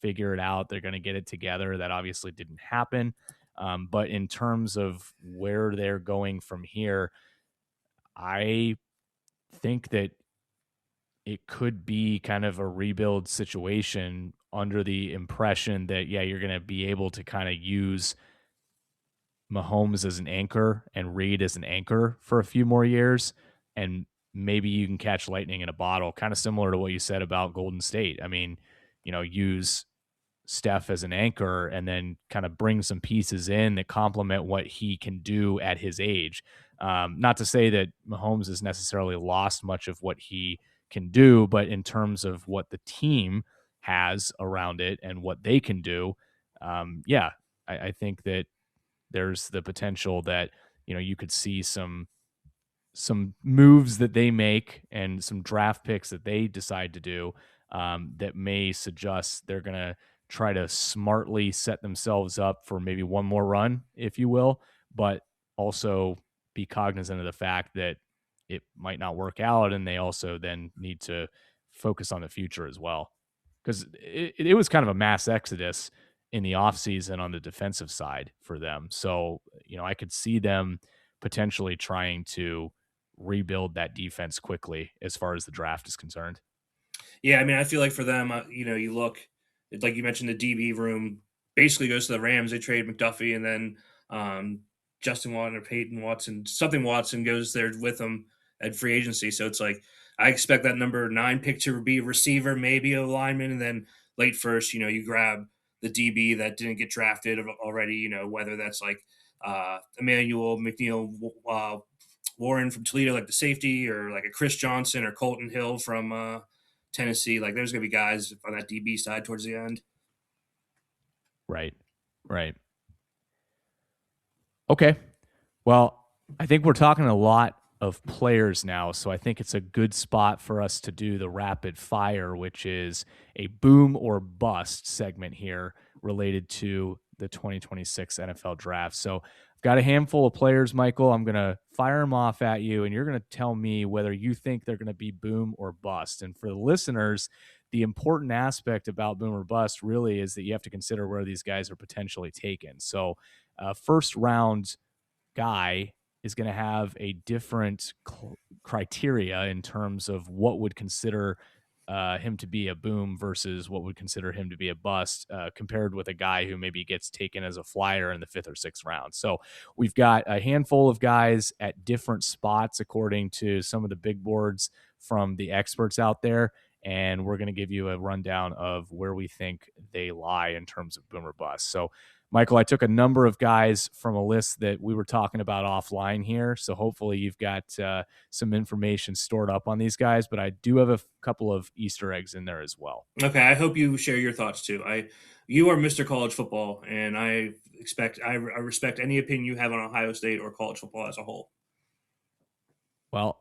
figure it out. They're going to get it together. That obviously didn't happen. But in terms of where they're going from here, I think that it could be kind of a rebuild situation under the impression that, yeah, you're going to be able to kind of use Mahomes as an anchor and Reed as an anchor for a few more years. And maybe you can catch lightning in a bottle, kind of similar to what you said about Golden State. I mean, use Steph as an anchor and then kind of bring some pieces in that complement what he can do at his age. Not to say that Mahomes has necessarily lost much of what he can do, but in terms of what the team has around it and what they can do, yeah, I think that there's the potential that you could see some moves that they make and some draft picks that they decide to do, that may suggest they're going to try to smartly set themselves up for maybe one more run, if you will, but also be cognizant of the fact that it might not work out. And they also then need to focus on the future as well. Because it was kind of a mass exodus in the offseason on the defensive side for them. So, I could see them potentially trying to rebuild that defense quickly as far as the draft is concerned. Yeah, I mean, I feel like for them, you look, like you mentioned, the DB room basically goes to the Rams. They trade McDuffie, and then Justin Watson or Peyton Watson, something Watson goes there with them at free agency. So it's like I expect that number 9 pick to be a receiver, maybe a lineman, and then late first, you grab the DB that didn't get drafted already. Whether that's like Emmanuel McNeil, Warren from Toledo, like the safety, or like a Chris Johnson or Colton Hill from Tennessee. Like there's going to be guys on that DB side towards the end. Right. Right. Okay. Well, I think we're talking a lot of players now, so I think it's a good spot for us to do the rapid fire, which is a boom or bust segment here related to the 2026 NFL draft. So I've got a handful of players, Michael. I'm going to fire them off at you, and you're going to tell me whether you think they're going to be boom or bust. And for the listeners, the important aspect about boom or bust really is that you have to consider where these guys are potentially taken. So first round guy is going to have a different criteria in terms of what would consider him to be a boom versus what would consider him to be a bust, compared with a guy who maybe gets taken as a flyer in the 5th or 6th round. So we've got a handful of guys at different spots according to some of the big boards from the experts out there. And we're going to give you a rundown of where we think they lie in terms of boom or bust. So Michael, I took a number of guys from a list that we were talking about offline here. So hopefully you've got some information stored up on these guys, but I do have a couple of Easter eggs in there as well. Okay, I hope you share your thoughts too. You are Mr. College Football, and I respect any opinion you have on Ohio State or college football as a whole. Well,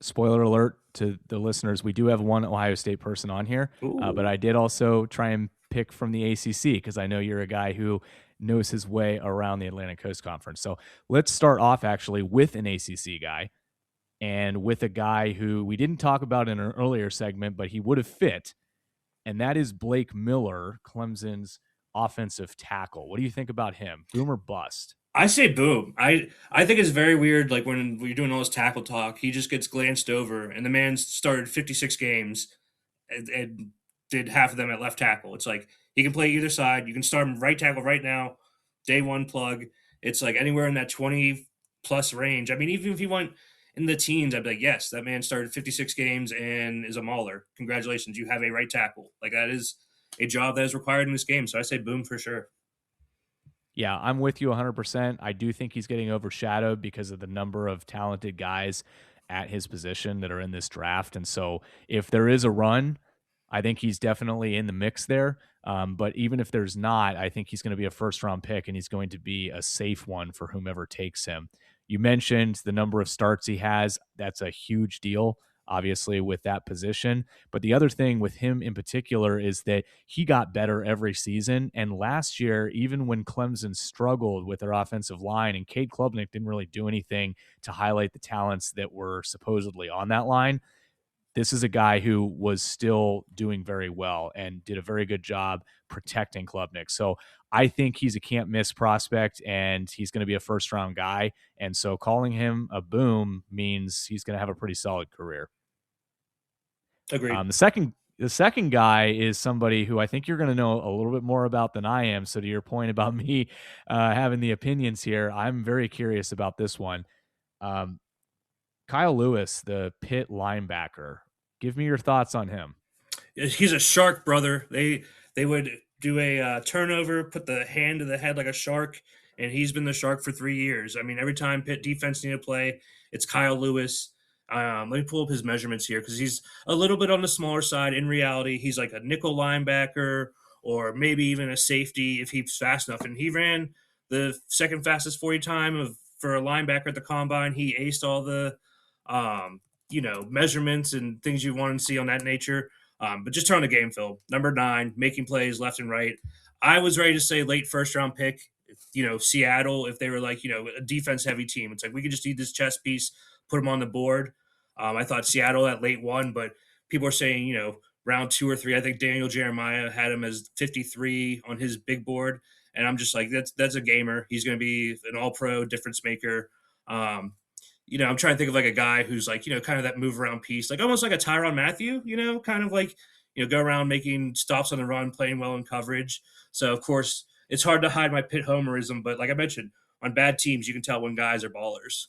spoiler alert to the listeners, we do have one Ohio State person on here, but I did also try and pick from the ACC because I know you're a guy who knows his way around the Atlantic Coast Conference. So let's start off actually with an ACC guy and with a guy who we didn't talk about in an earlier segment, but he would have fit, and that is Blake Miller, Clemson's offensive tackle. What do you think about him? Boom or bust? I say boom. I think it's very weird. Like when we're doing all this tackle talk, he just gets glanced over, and the man started 56 games and did half of them at left tackle. It's like he can play either side. You can start him right tackle right now, day one plug. It's like anywhere in that 20 plus range. I mean, even if he went in the teens, I'd be like, yes, that man started 56 games and is a mauler. Congratulations, you have a right tackle. Like that is a job that is required in this game. So I say boom for sure. Yeah, I'm with you 100%. I do think he's getting overshadowed because of the number of talented guys at his position that are in this draft. And so if there is a run, I think he's definitely in the mix there. But even if there's not, I think he's going to be a first round pick and he's going to be a safe one for whomever takes him. You mentioned the number of starts he has. That's a huge deal, obviously, with that position. But the other thing with him in particular is that he got better every season. And last year, even when Clemson struggled with their offensive line and Cade Klubnik didn't really do anything to highlight the talents that were supposedly on that line, this is a guy who was still doing very well and did a very good job protecting Klubnik. So I think he's a can't miss prospect and he's going to be a first round guy. And so calling him a boom means he's going to have a pretty solid career. Agreed. The second guy is somebody who I think you're going to know a little bit more about than I am. So to your point about me having the opinions here, I'm very curious about this one. Um, Kyle Lewis, the Pitt linebacker. Give me your thoughts on him. He's a shark, brother. They would do a turnover, put the hand to the head like a shark, and he's been the shark for 3 years. I mean, every time Pitt defense need to play, it's Kyle Lewis. Let me pull up his measurements here because he's a little bit on the smaller side. In reality, he's like a nickel linebacker or maybe even a safety if he's fast enough. And he ran the second fastest 40 time for a linebacker at the combine. He aced all the measurements and things you want to see on that nature. But just turn the game, Phil. Number 9, making plays left and right. I was ready to say late first round pick. Seattle, if they were like, a defense heavy team, it's like we could just need this chess piece, put them on the board. I thought Seattle at late 1, but people are saying, round 2 or 3. I think Daniel Jeremiah had him as 53 on his big board. And I'm just like, that's a gamer. He's going to be an all pro difference maker. I'm trying to think of like a guy who's like, kind of that move around piece, like almost like a Tyrann Mathieu, kind of like, go around making stops on the run, playing well in coverage. So, of course, it's hard to hide my Pitt homerism, but like I mentioned, on bad teams, you can tell when guys are ballers.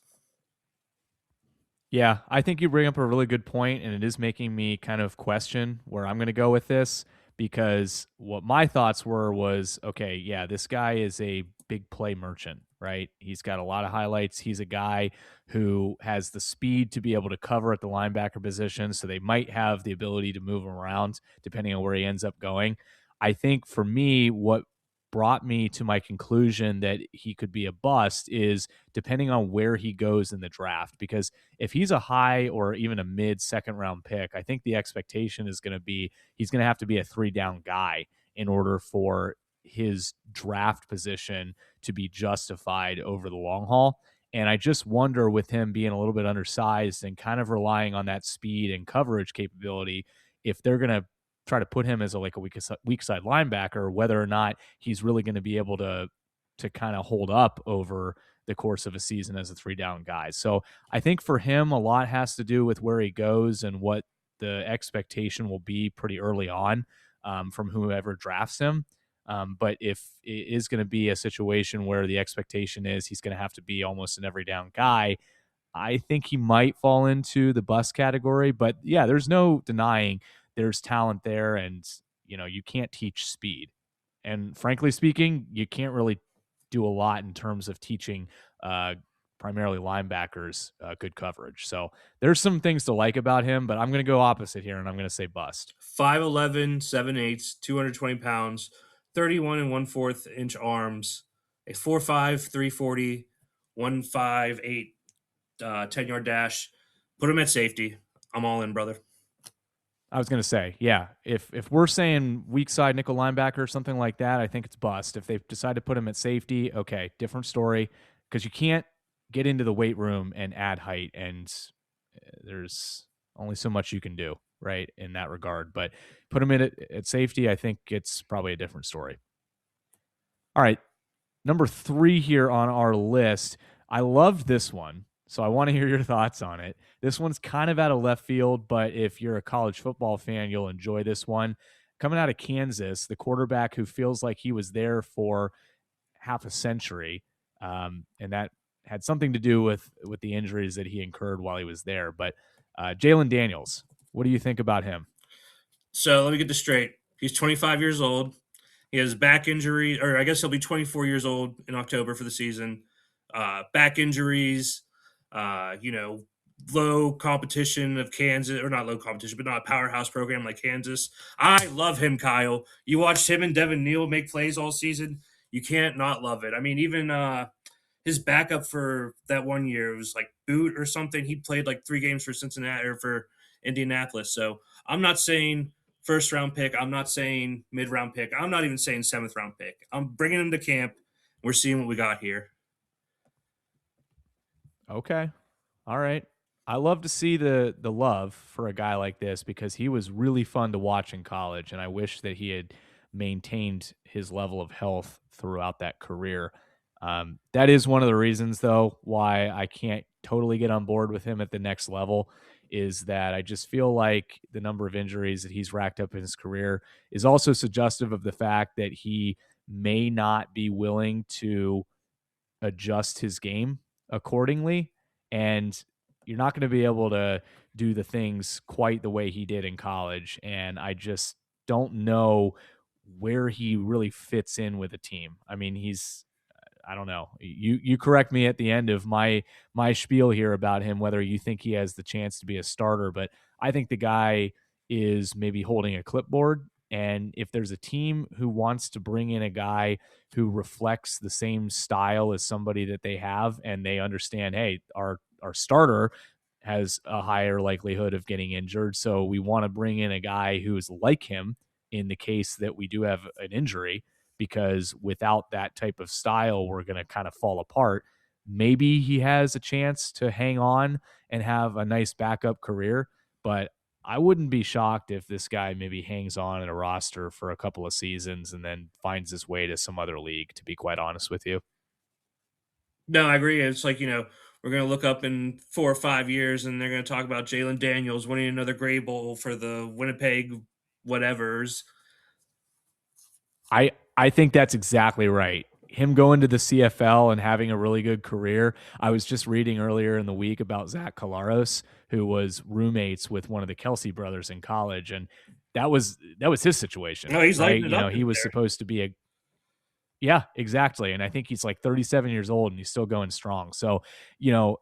Yeah, I think you bring up a really good point, and it is making me kind of question where I'm going to go with this because what my thoughts were was, okay, yeah, this guy is a big play merchant, right? He's got a lot of highlights. He's a guy who has the speed to be able to cover at the linebacker position, so they might have the ability to move him around depending on where he ends up going. I think for me, what brought me to my conclusion that he could be a bust is depending on where he goes in the draft, because if he's a high or even a mid second round pick, I think the expectation is going to be he's going to have to be a 3-down guy in order for his draft position to be justified over the long haul. And I just wonder, with him being a little bit undersized and kind of relying on that speed and coverage capability, if they're going to try to put him as a weak side linebacker, whether or not he's really going to be able to kind of hold up over the course of a season as a 3-down guy. So I think for him, a lot has to do with where he goes and what the expectation will be pretty early on from whoever drafts him. But if it is going to be a situation where the expectation is he's going to have to be almost an every down guy, I think he might fall into the bust category. But yeah, there's no denying there's talent there, and you can't teach speed. And frankly speaking, you can't really do a lot in terms of teaching primarily linebackers good coverage. So there's some things to like about him, but I'm going to go opposite here, and I'm going to say bust. 5'11", 7/8, 220 pounds, 31 and 1/4 inch arms, a 4.5, 340, 158 10-yard dash. Put him at safety. I'm all in, brother. I was going to say, yeah, if we're saying weak side nickel linebacker or something like that, I think it's bust. If they decide to put him at safety, okay, different story, because you can't get into the weight room and add height, and there's only so much you can do, right, in that regard. But put him in at safety, I think it's probably a different story. All right, number 3 here on our list. I loved this one, so I want to hear your thoughts on it. This one's kind of out of left field, but if you're a college football fan, you'll enjoy this one. Coming out of Kansas, the quarterback who feels like he was there for half a century, and that had something to do with the injuries that he incurred while he was there. But Jalen Daniels, what do you think about him? So let me get this straight. He's 25 years old. He has back injury, or I guess he'll be 24 years old in October for the season. Back injuries, low competition of Kansas, or not low competition, but not a powerhouse program like Kansas. I love him, Kyle. You watched him and Devin Neal make plays all season. You can't not love it. I mean, even his backup for that one year, it was like Boot or something. He played like 3 games for Cincinnati or for Indianapolis. So I'm not saying first round pick. I'm not saying mid round pick. I'm not even saying 7th round pick. I'm bringing him to camp. We're seeing what we got here. Okay. All right. I love to see the love for a guy like this because he was really fun to watch in college, and I wish that he had maintained his level of health throughout that career. That is one of the reasons, though, why I can't totally get on board with him at the next level is that I just feel like the number of injuries that he's racked up in his career is also suggestive of the fact that he may not be willing to adjust his game accordingly. And you're not going to be able to do the things quite the way he did in college. And I just don't know where he really fits in with a team. I mean, I don't know. You correct me at the end of my spiel here about him, whether you think he has the chance to be a starter, but I think the guy is maybe holding a clipboard. And if there's a team who wants to bring in a guy who reflects the same style as somebody that they have, and they understand, hey, our starter has a higher likelihood of getting injured, so we want to bring in a guy who is like him in the case that we do have an injury, because without that type of style, we're going to kind of fall apart. Maybe he has a chance to hang on and have a nice backup career, but I wouldn't be shocked if this guy maybe hangs on in a roster for a couple of seasons and then finds his way to some other league, to be quite honest with you. No, I agree. It's like, we're going to look up in 4 or 5 years and they're going to talk about Jalen Daniels winning another Gray Bowl for the Winnipeg whatevers. I think that's exactly right. Him going to the CFL and having a really good career. I was just reading earlier in the week about Zach Collaros, who was roommates with one of the Kelsey brothers in college, and that was his situation, No, he's right? lighting it You up know, in he was there. supposed to be a yeah, exactly, and I think he's like 37 years old and he's still going strong. So, you know,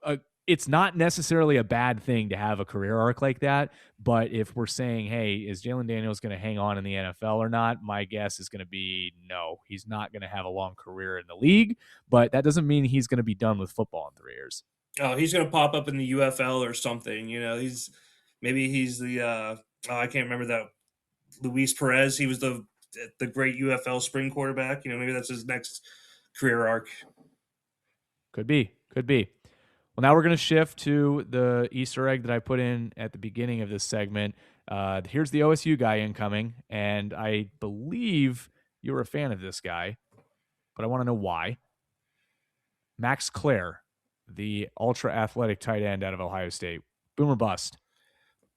uh, it's not necessarily a bad thing to have a career arc like that. But if we're saying, hey, is Jalen Daniels going to hang on in the NFL or not? My guess is going to be no. He's not going to have a long career in the league, but that doesn't mean he's going to be done with football in 3 years. Oh, he's going to pop up in the UFL or something. He's the, oh, I can't remember that. Luis Perez, he was the great UFL spring quarterback. Maybe that's his next career arc. Could be, could be. Well, now we're going to shift to the Easter egg that I put in at the beginning of this segment. Here's the OSU guy incoming, and I believe you're a fan of this guy, but I want to know why. Max Clare, the ultra athletic tight end out of Ohio State. Boomer bust.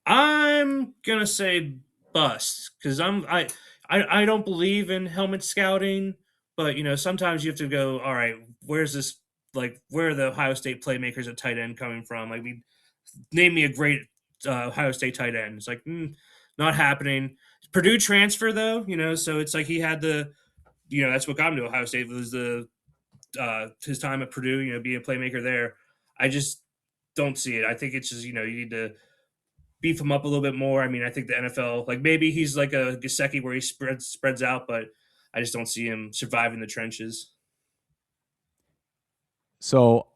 I'm gonna say bust because I don't believe in helmet scouting, but sometimes you have to go. All right, where's this? Like, where are the Ohio State playmakers at tight end coming from? Like, name me a great Ohio State tight end. It's like not happening. Purdue transfer though, so it's like he had that's what got him to Ohio State was the his time at Purdue, being a playmaker there. I just don't see it. I think it's just, you need to beef him up a little bit more. I mean, I think the NFL, like maybe he's like a Gesicki where he spreads out, but I just don't see him surviving the trenches. So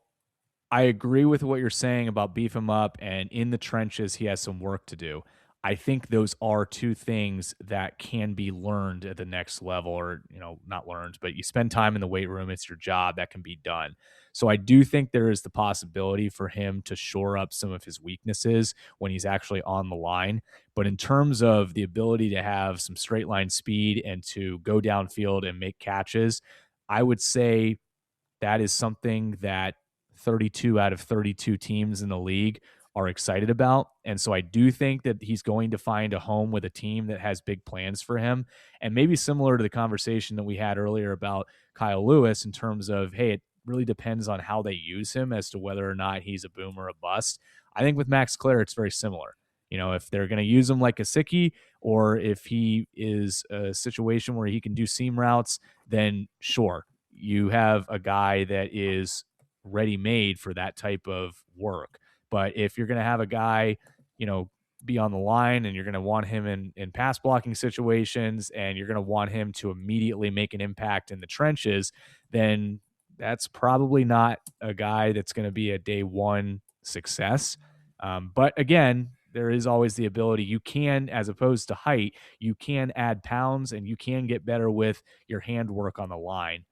I agree with what you're saying about beef him up, and in the trenches, he has some work to do. I think those are two things that can be learned at the next level, or, not learned, but you spend time in the weight room, it's your job, that can be done. So I do think there is the possibility for him to shore up some of his weaknesses when he's actually on the line. But in terms of the ability to have some straight line speed and to go downfield and make catches, I would say that is something that 32 out of 32 teams in the league are excited about. And so I do think that he's going to find a home with a team that has big plans for him. And maybe similar to the conversation that we had earlier about Kyle Lewis in terms of, hey, it really depends on how they use him as to whether or not he's a boom or a bust. I think with Max Clare, it's very similar. If they're going to use him like a Sickie, or if he is a situation where he can do seam routes, then sure, you have a guy that is ready made for that type of work. But if you're going to have a guy, be on the line and you're going to want him in pass blocking situations and you're going to want him to immediately make an impact in the trenches, then that's probably not a guy that's going to be a day one success. But again, there is always the ability you can, as opposed to height, you can add pounds and you can get better with your handwork on the line,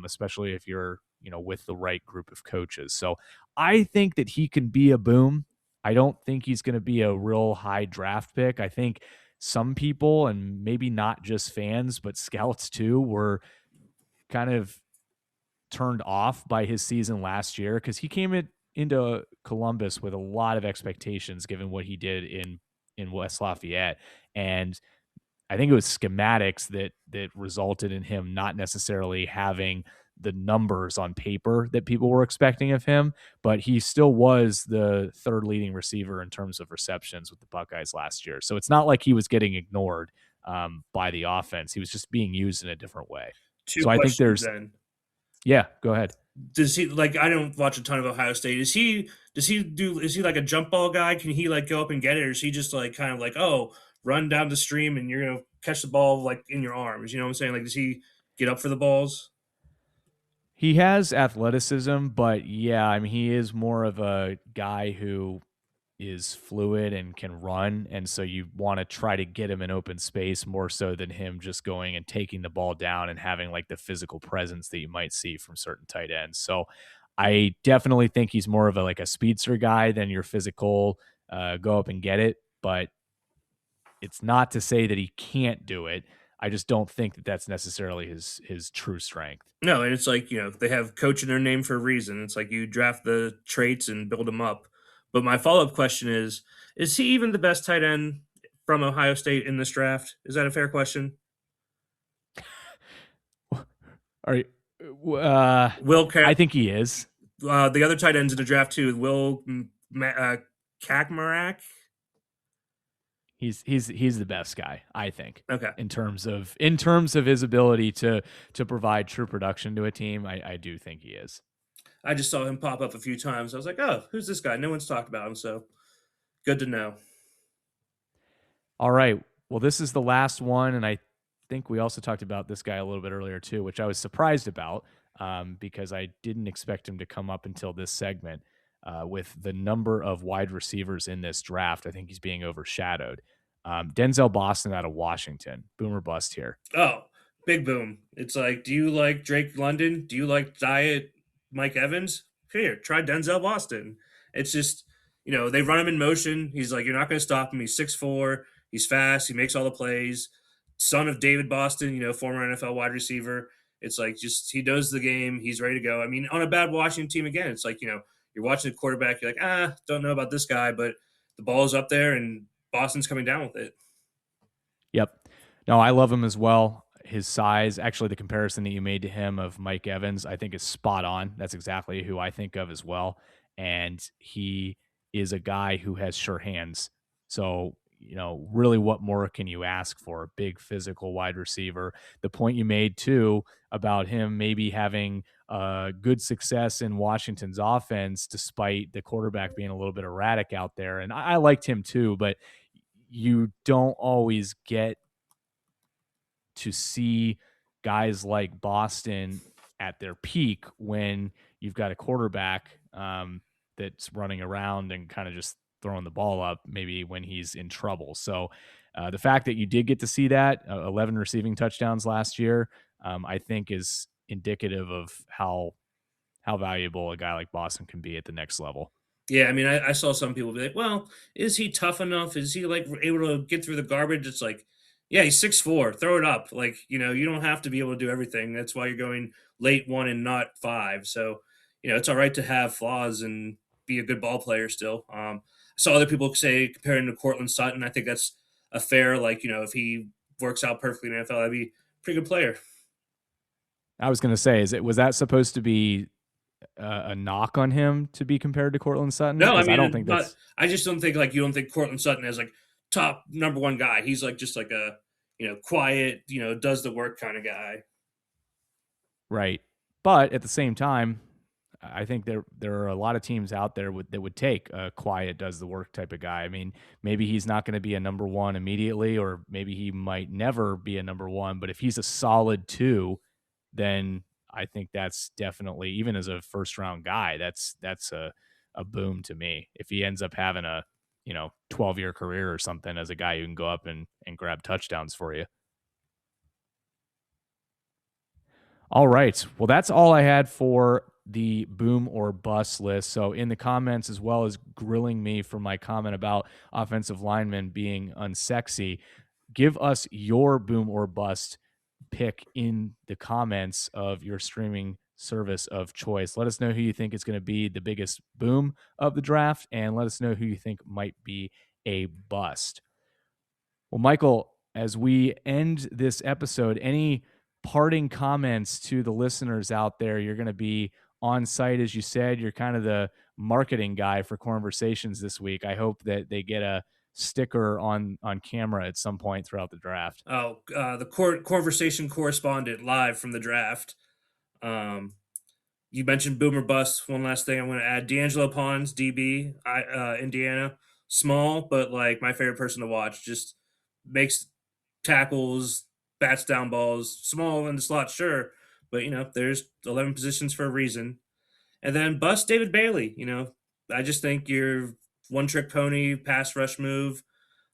especially if you're, with the right group of coaches. So I think that he can be a boom. I don't think he's going to be a real high draft pick. I think some people, and maybe not just fans, but scouts too, were kind of turned off by his season last year because he came into Columbus with a lot of expectations given what he did in West Lafayette, and I think it was schematics that resulted in him not necessarily having the numbers on paper that people were expecting of him, but he still was the third leading receiver in terms of receptions with the Buckeyes last year. So it's not like he was getting ignored by the offense. He was just being used in a different way. Two So I think questions there's, then. yeah, go ahead. Does he like? I don't watch a ton of Ohio State. Is he? Does he do? Is he like a jump ball guy? Can he like go up and get it, or is he just like kind of like, oh, run down the stream and you're gonna catch the ball like in your arms? You know what I'm saying? Like, does he get up for the balls? He has athleticism, but yeah, I mean, he is more of a guy who is fluid and can run. And so you want to try to get him in open space more so than him just going and taking the ball down and having like the physical presence that you might see from certain tight ends. So I definitely think he's more of a like a speedster guy than your physical go up and get it. But it's not to say that he can't do it. I just don't think that that's necessarily his true strength. No, and it's like, they have coach in their name for a reason. It's like you draft the traits and build them up. But my follow up question is he even the best tight end from Ohio State in this draft? Is that a fair question? Are you, Will I think he is. the other tight ends in the draft too? Will Kakmarak? He's the best guy, I think, Okay, in terms of his ability to provide true production to a team. I do think he is. I just saw him pop up a few times. I was like, oh, who's this guy? No one's talked about him, so good to know. All right. Well, this is the last one, and I think we also talked about this guy a little bit earlier too, which I was surprised about because I didn't expect him to come up until this segment. With the number of wide receivers in this draft, I think he's being overshadowed. Denzel Boston out of Washington, boomer bust here. Oh, big boom. It's like, do you like Drake London? Do you like Diet Mike Evans? Here, try Denzel Boston. It's just, they run him in motion. He's like, you're not going to stop him. He's 6'4". He's fast. He makes all the plays. Son of David Boston, former NFL wide receiver. It's like, just, he knows the game. He's ready to go. I mean, on a bad Washington team, again, it's like, you're watching the quarterback. You're like, don't know about this guy, but the ball is up there and Boston's coming down with it. Yep. No, I love him as well. His size, actually, the comparison that you made to him of Mike Evans, I think is spot on. That's exactly who I think of as well. And he is a guy who has sure hands. So, really what more can you ask for? A big physical wide receiver. The point you made too about him maybe having good success in Washington's offense, despite the quarterback being a little bit erratic out there. And I liked him too, but you don't always get to see guys like Boston at their peak when you've got a quarterback that's running around and kind of just throwing the ball up maybe when he's in trouble. So the fact that you did get to see that 11 receiving touchdowns last year, I think is indicative of how valuable a guy like Boston can be at the next level. Yeah, I mean, I saw some people be like, "Well, is he tough enough? Is he like able to get through the garbage?" It's like, yeah, he's 6'4". Throw it up. Like, you don't have to be able to do everything. That's why you're going late one and not five. So, it's all right to have flaws and be a good ball player still. I saw other people say comparing to Cortland Sutton. I think that's a fair, like, if he works out perfectly in the NFL, that'd be a pretty good player. I was going to say, was that supposed to be a knock on him to be compared to Cortland Sutton? No, I Because I don't mean, think not. that's I just don't think like you don't think Cortland Sutton is like top number one guy. He's like just like a quiet, does the work kind of guy. right. But at the same time, I think there are a lot of teams out there that would take a quiet, does the work type of guy. I mean, maybe he's not going to be a number one immediately, or maybe he might never be a number one. But if he's a solid two, then I think that's definitely, even as a first round guy, that's a boom to me. If he ends up having a 12-year career or something as a guy who can go up and grab touchdowns for you. All right. Well, that's all I had for the boom or bust list. So in the comments, as well as grilling me for my comment about offensive linemen being unsexy, give us your boom or bust pick in the comments of your streaming service of choice. Let us know who you think is going to be the biggest boom of the draft, and let us know who you think might be a bust. Well, Michael, as we end this episode, any parting comments to the listeners out there? You're going to be on site, as you said. You're kind of the marketing guy for Cornversations this week. I hope that they get a sticker on camera at some point throughout the draft. Oh, the conversation correspondent live from the draft. You mentioned Boomer Bust. One last thing I'm going to add: D'Angelo Pons, DB, Indiana, small, but like my favorite person to watch. Just makes tackles, bats down balls, small in the slot, sure, but there's 11 positions for a reason. And then bust David Bailey. I just think you're one trick pony, pass rush move.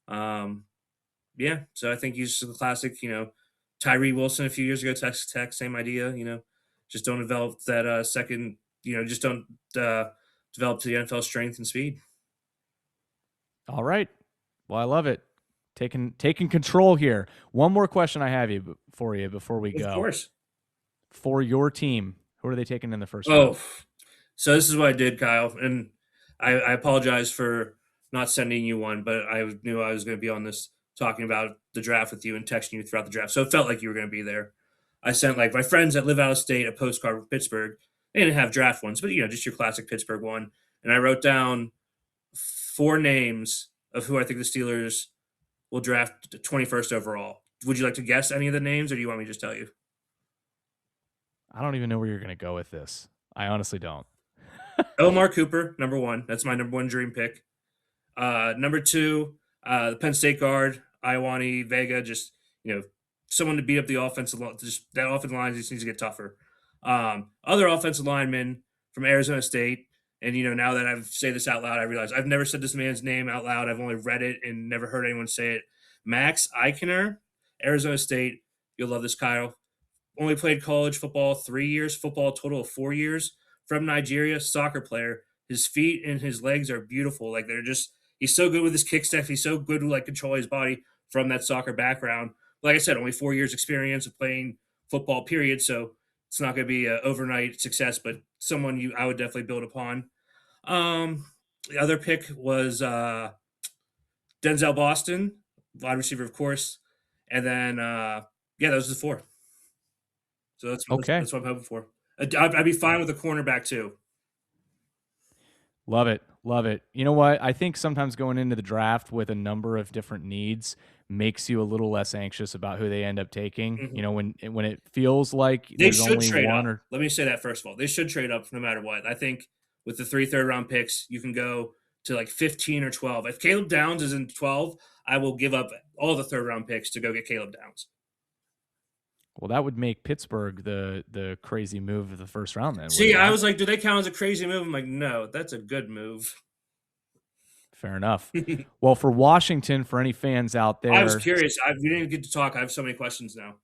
Yeah, so I think he's the classic. Tyree Wilson a few years ago, Texas Tech, same idea. Just don't develop that second. Just don't develop the NFL strength and speed. All right. Well, I love it. Taking control here. One more question I have for you before we go. Of course. For your team, who are they taking in the first round? So this is what I did, Kyle, and I apologize for not sending you one, but I knew I was going to be on this talking about the draft with you and texting you throughout the draft, so it felt like you were going to be there. I sent like my friends that live out of state a postcard from Pittsburgh. They didn't have draft ones, but just your classic Pittsburgh one. And I wrote down 4 names of who I think the Steelers will draft 21st overall. Would you like to guess any of the names, or do you want me to just tell you? I don't even know where you're going to go with this. I honestly don't. Omar Cooper, number 1. That's my number 1 dream pick. Number 2, the Penn State guard, Iwani Vega, just, someone to beat up the offensive line. Just that offensive line just needs to get tougher. Other offensive linemen from Arizona State, and, now that I say this out loud, I realize I've never said this man's name out loud. I've only read it and never heard anyone say it. Max Eichener, Arizona State. You'll love this, Kyle. Only played college football 3 years, football total of 4 years. From Nigeria, soccer player. His feet and his legs are beautiful. Like he's so good with his kick step. He's so good with controlling his body from that soccer background. Like I said, only 4 years experience of playing football, period. So it's not going to be an overnight success, but someone I would definitely build upon. The other pick was Denzel Boston, wide receiver, of course. And then, those are the 4. So that's what I'm hoping for. I'd be fine with a cornerback too. Love it. Love it. You know what? I think sometimes going into the draft with a number of different needs makes you a little less anxious about who they end up taking. Mm-hmm. When it feels like there's only one. Let me say that first of all. They should trade up no matter what. I think with the 3 third-round picks, you can go to like 15 or 12. If Caleb Downs is in 12, I will give up all the third-round picks to go get Caleb Downs. Well, that would make Pittsburgh the crazy move of the first round then. See, I was like, do they count as a crazy move? I'm like, no, that's a good move. Fair enough. Well, for Washington, for any fans out there. I was curious. We didn't even get to talk. I have so many questions now.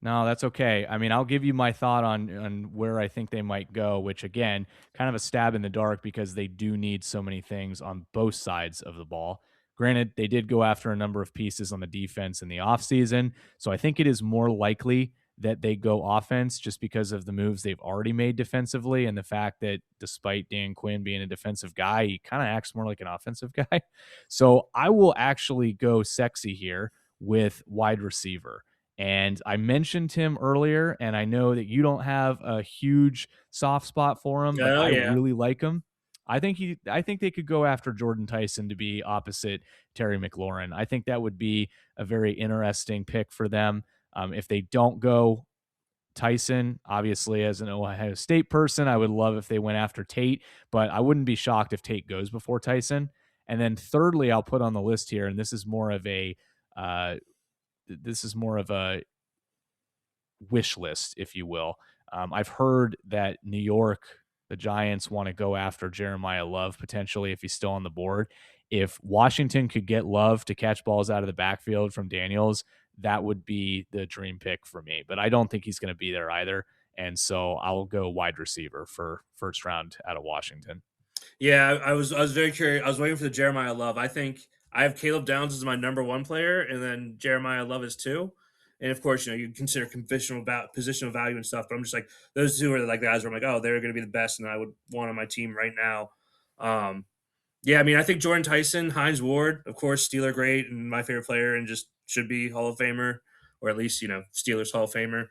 No, that's okay. I mean, I'll give you my thought on where I think they might go, which, again, kind of a stab in the dark because they do need so many things on both sides of the ball. Granted, they did go after a number of pieces on the defense in the offseason, so I think it is more likely that they go offense just because of the moves they've already made defensively and the fact that despite Dan Quinn being a defensive guy, he kind of acts more like an offensive guy. So I will actually go sexy here with wide receiver. And I mentioned him earlier, and I know that you don't have a huge soft spot for him, but I really like him. I think they could go after Jordan Tyson to be opposite Terry McLaurin. I think that would be a very interesting pick for them. If they don't go Tyson, obviously as an Ohio State person, I would love if they went after Tate, but I wouldn't be shocked if Tate goes before Tyson. And then thirdly, I'll put on the list here, and this is more of a wish list, if you will. I've heard that New York, the Giants, want to go after Jeremiah Love potentially if he's still on the board. If Washington could get Love to catch balls out of the backfield from Daniels, that would be the dream pick for me. But I don't think he's going to be there either. And so I'll go wide receiver for first round out of Washington. Yeah, I was very curious. I was waiting for the Jeremiah Love. I think I have Caleb Downs as my number 1 player, and then Jeremiah Love is 2. And of course, you consider positional value and stuff. But I'm just like those two are like the guys where I'm like, oh, they're going to be the best, and I would want on my team right now. Yeah, I mean, I think Jordan Tyson, Hines Ward, of course, Steeler great and my favorite player, and just should be Hall of Famer, or at least Steelers Hall of Famer.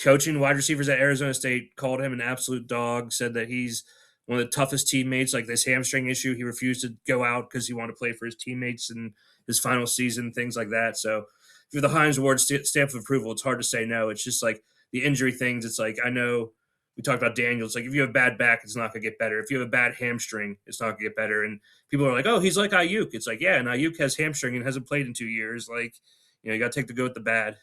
Coaching wide receivers at Arizona State, called him an absolute dog. Said that he's one of the toughest teammates. Like this hamstring issue, he refused to go out because he wanted to play for his teammates in his final season, things like that. So if you're the Hines Ward stamp of approval, it's hard to say no. It's just like the injury things. It's like I know we talked about Daniel. It's like if you have a bad back, it's not going to get better. If you have a bad hamstring, it's not going to get better. And people are like, oh, he's like Ayuk. It's like, yeah, and Ayuk has hamstring and hasn't played in 2 years. Like, you got to take the good with the bad.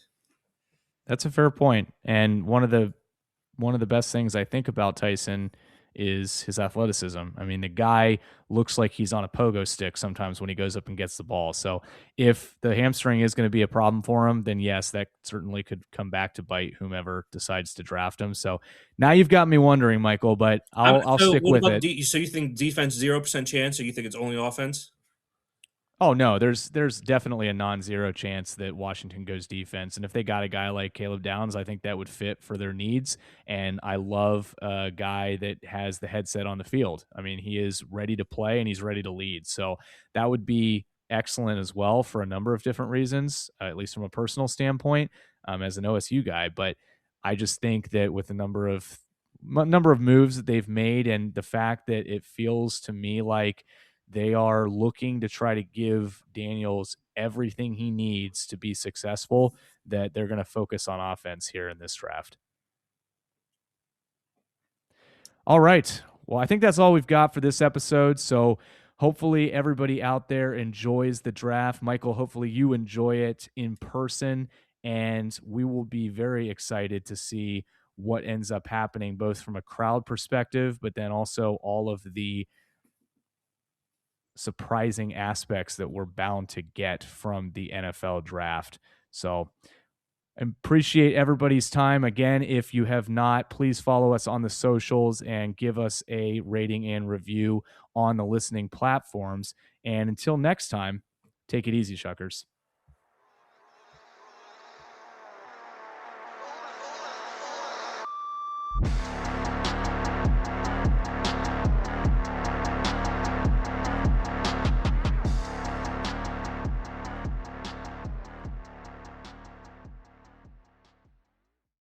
That's a fair point. And one of the best things I think about Tyson is his athleticism. I mean, the guy looks like he's on a pogo stick sometimes when he goes up and gets the ball. So if the hamstring is going to be a problem for him, then yes, that certainly could come back to bite whomever decides to draft him. So now you've got me wondering, Michael, but I'll stick with it. So you think defense 0% chance, or you think it's only offense? Oh no, there's definitely a non-zero chance that Washington goes defense, and if they got a guy like Caleb Downs, I think that would fit for their needs. And I love a guy that has the headset on the field. I mean, he is ready to play and he's ready to lead. So that would be excellent as well for a number of different reasons, at least from a personal standpoint, as an OSU guy. But I just think that with the number of moves that they've made and the fact that it feels to me like they are looking to try to give Daniels everything he needs to be successful, that they're going to focus on offense here in this draft. All right. Well, I think that's all we've got for this episode. So hopefully everybody out there enjoys the draft. Michael, hopefully you enjoy it in person, and we will be very excited to see what ends up happening, both from a crowd perspective, but then also all of the surprising aspects that we're bound to get from the NFL draft. So appreciate everybody's time. Again, if you have not, please follow us on the socials and give us a rating and review on the listening platforms. And until next time, take it easy, Shuckers.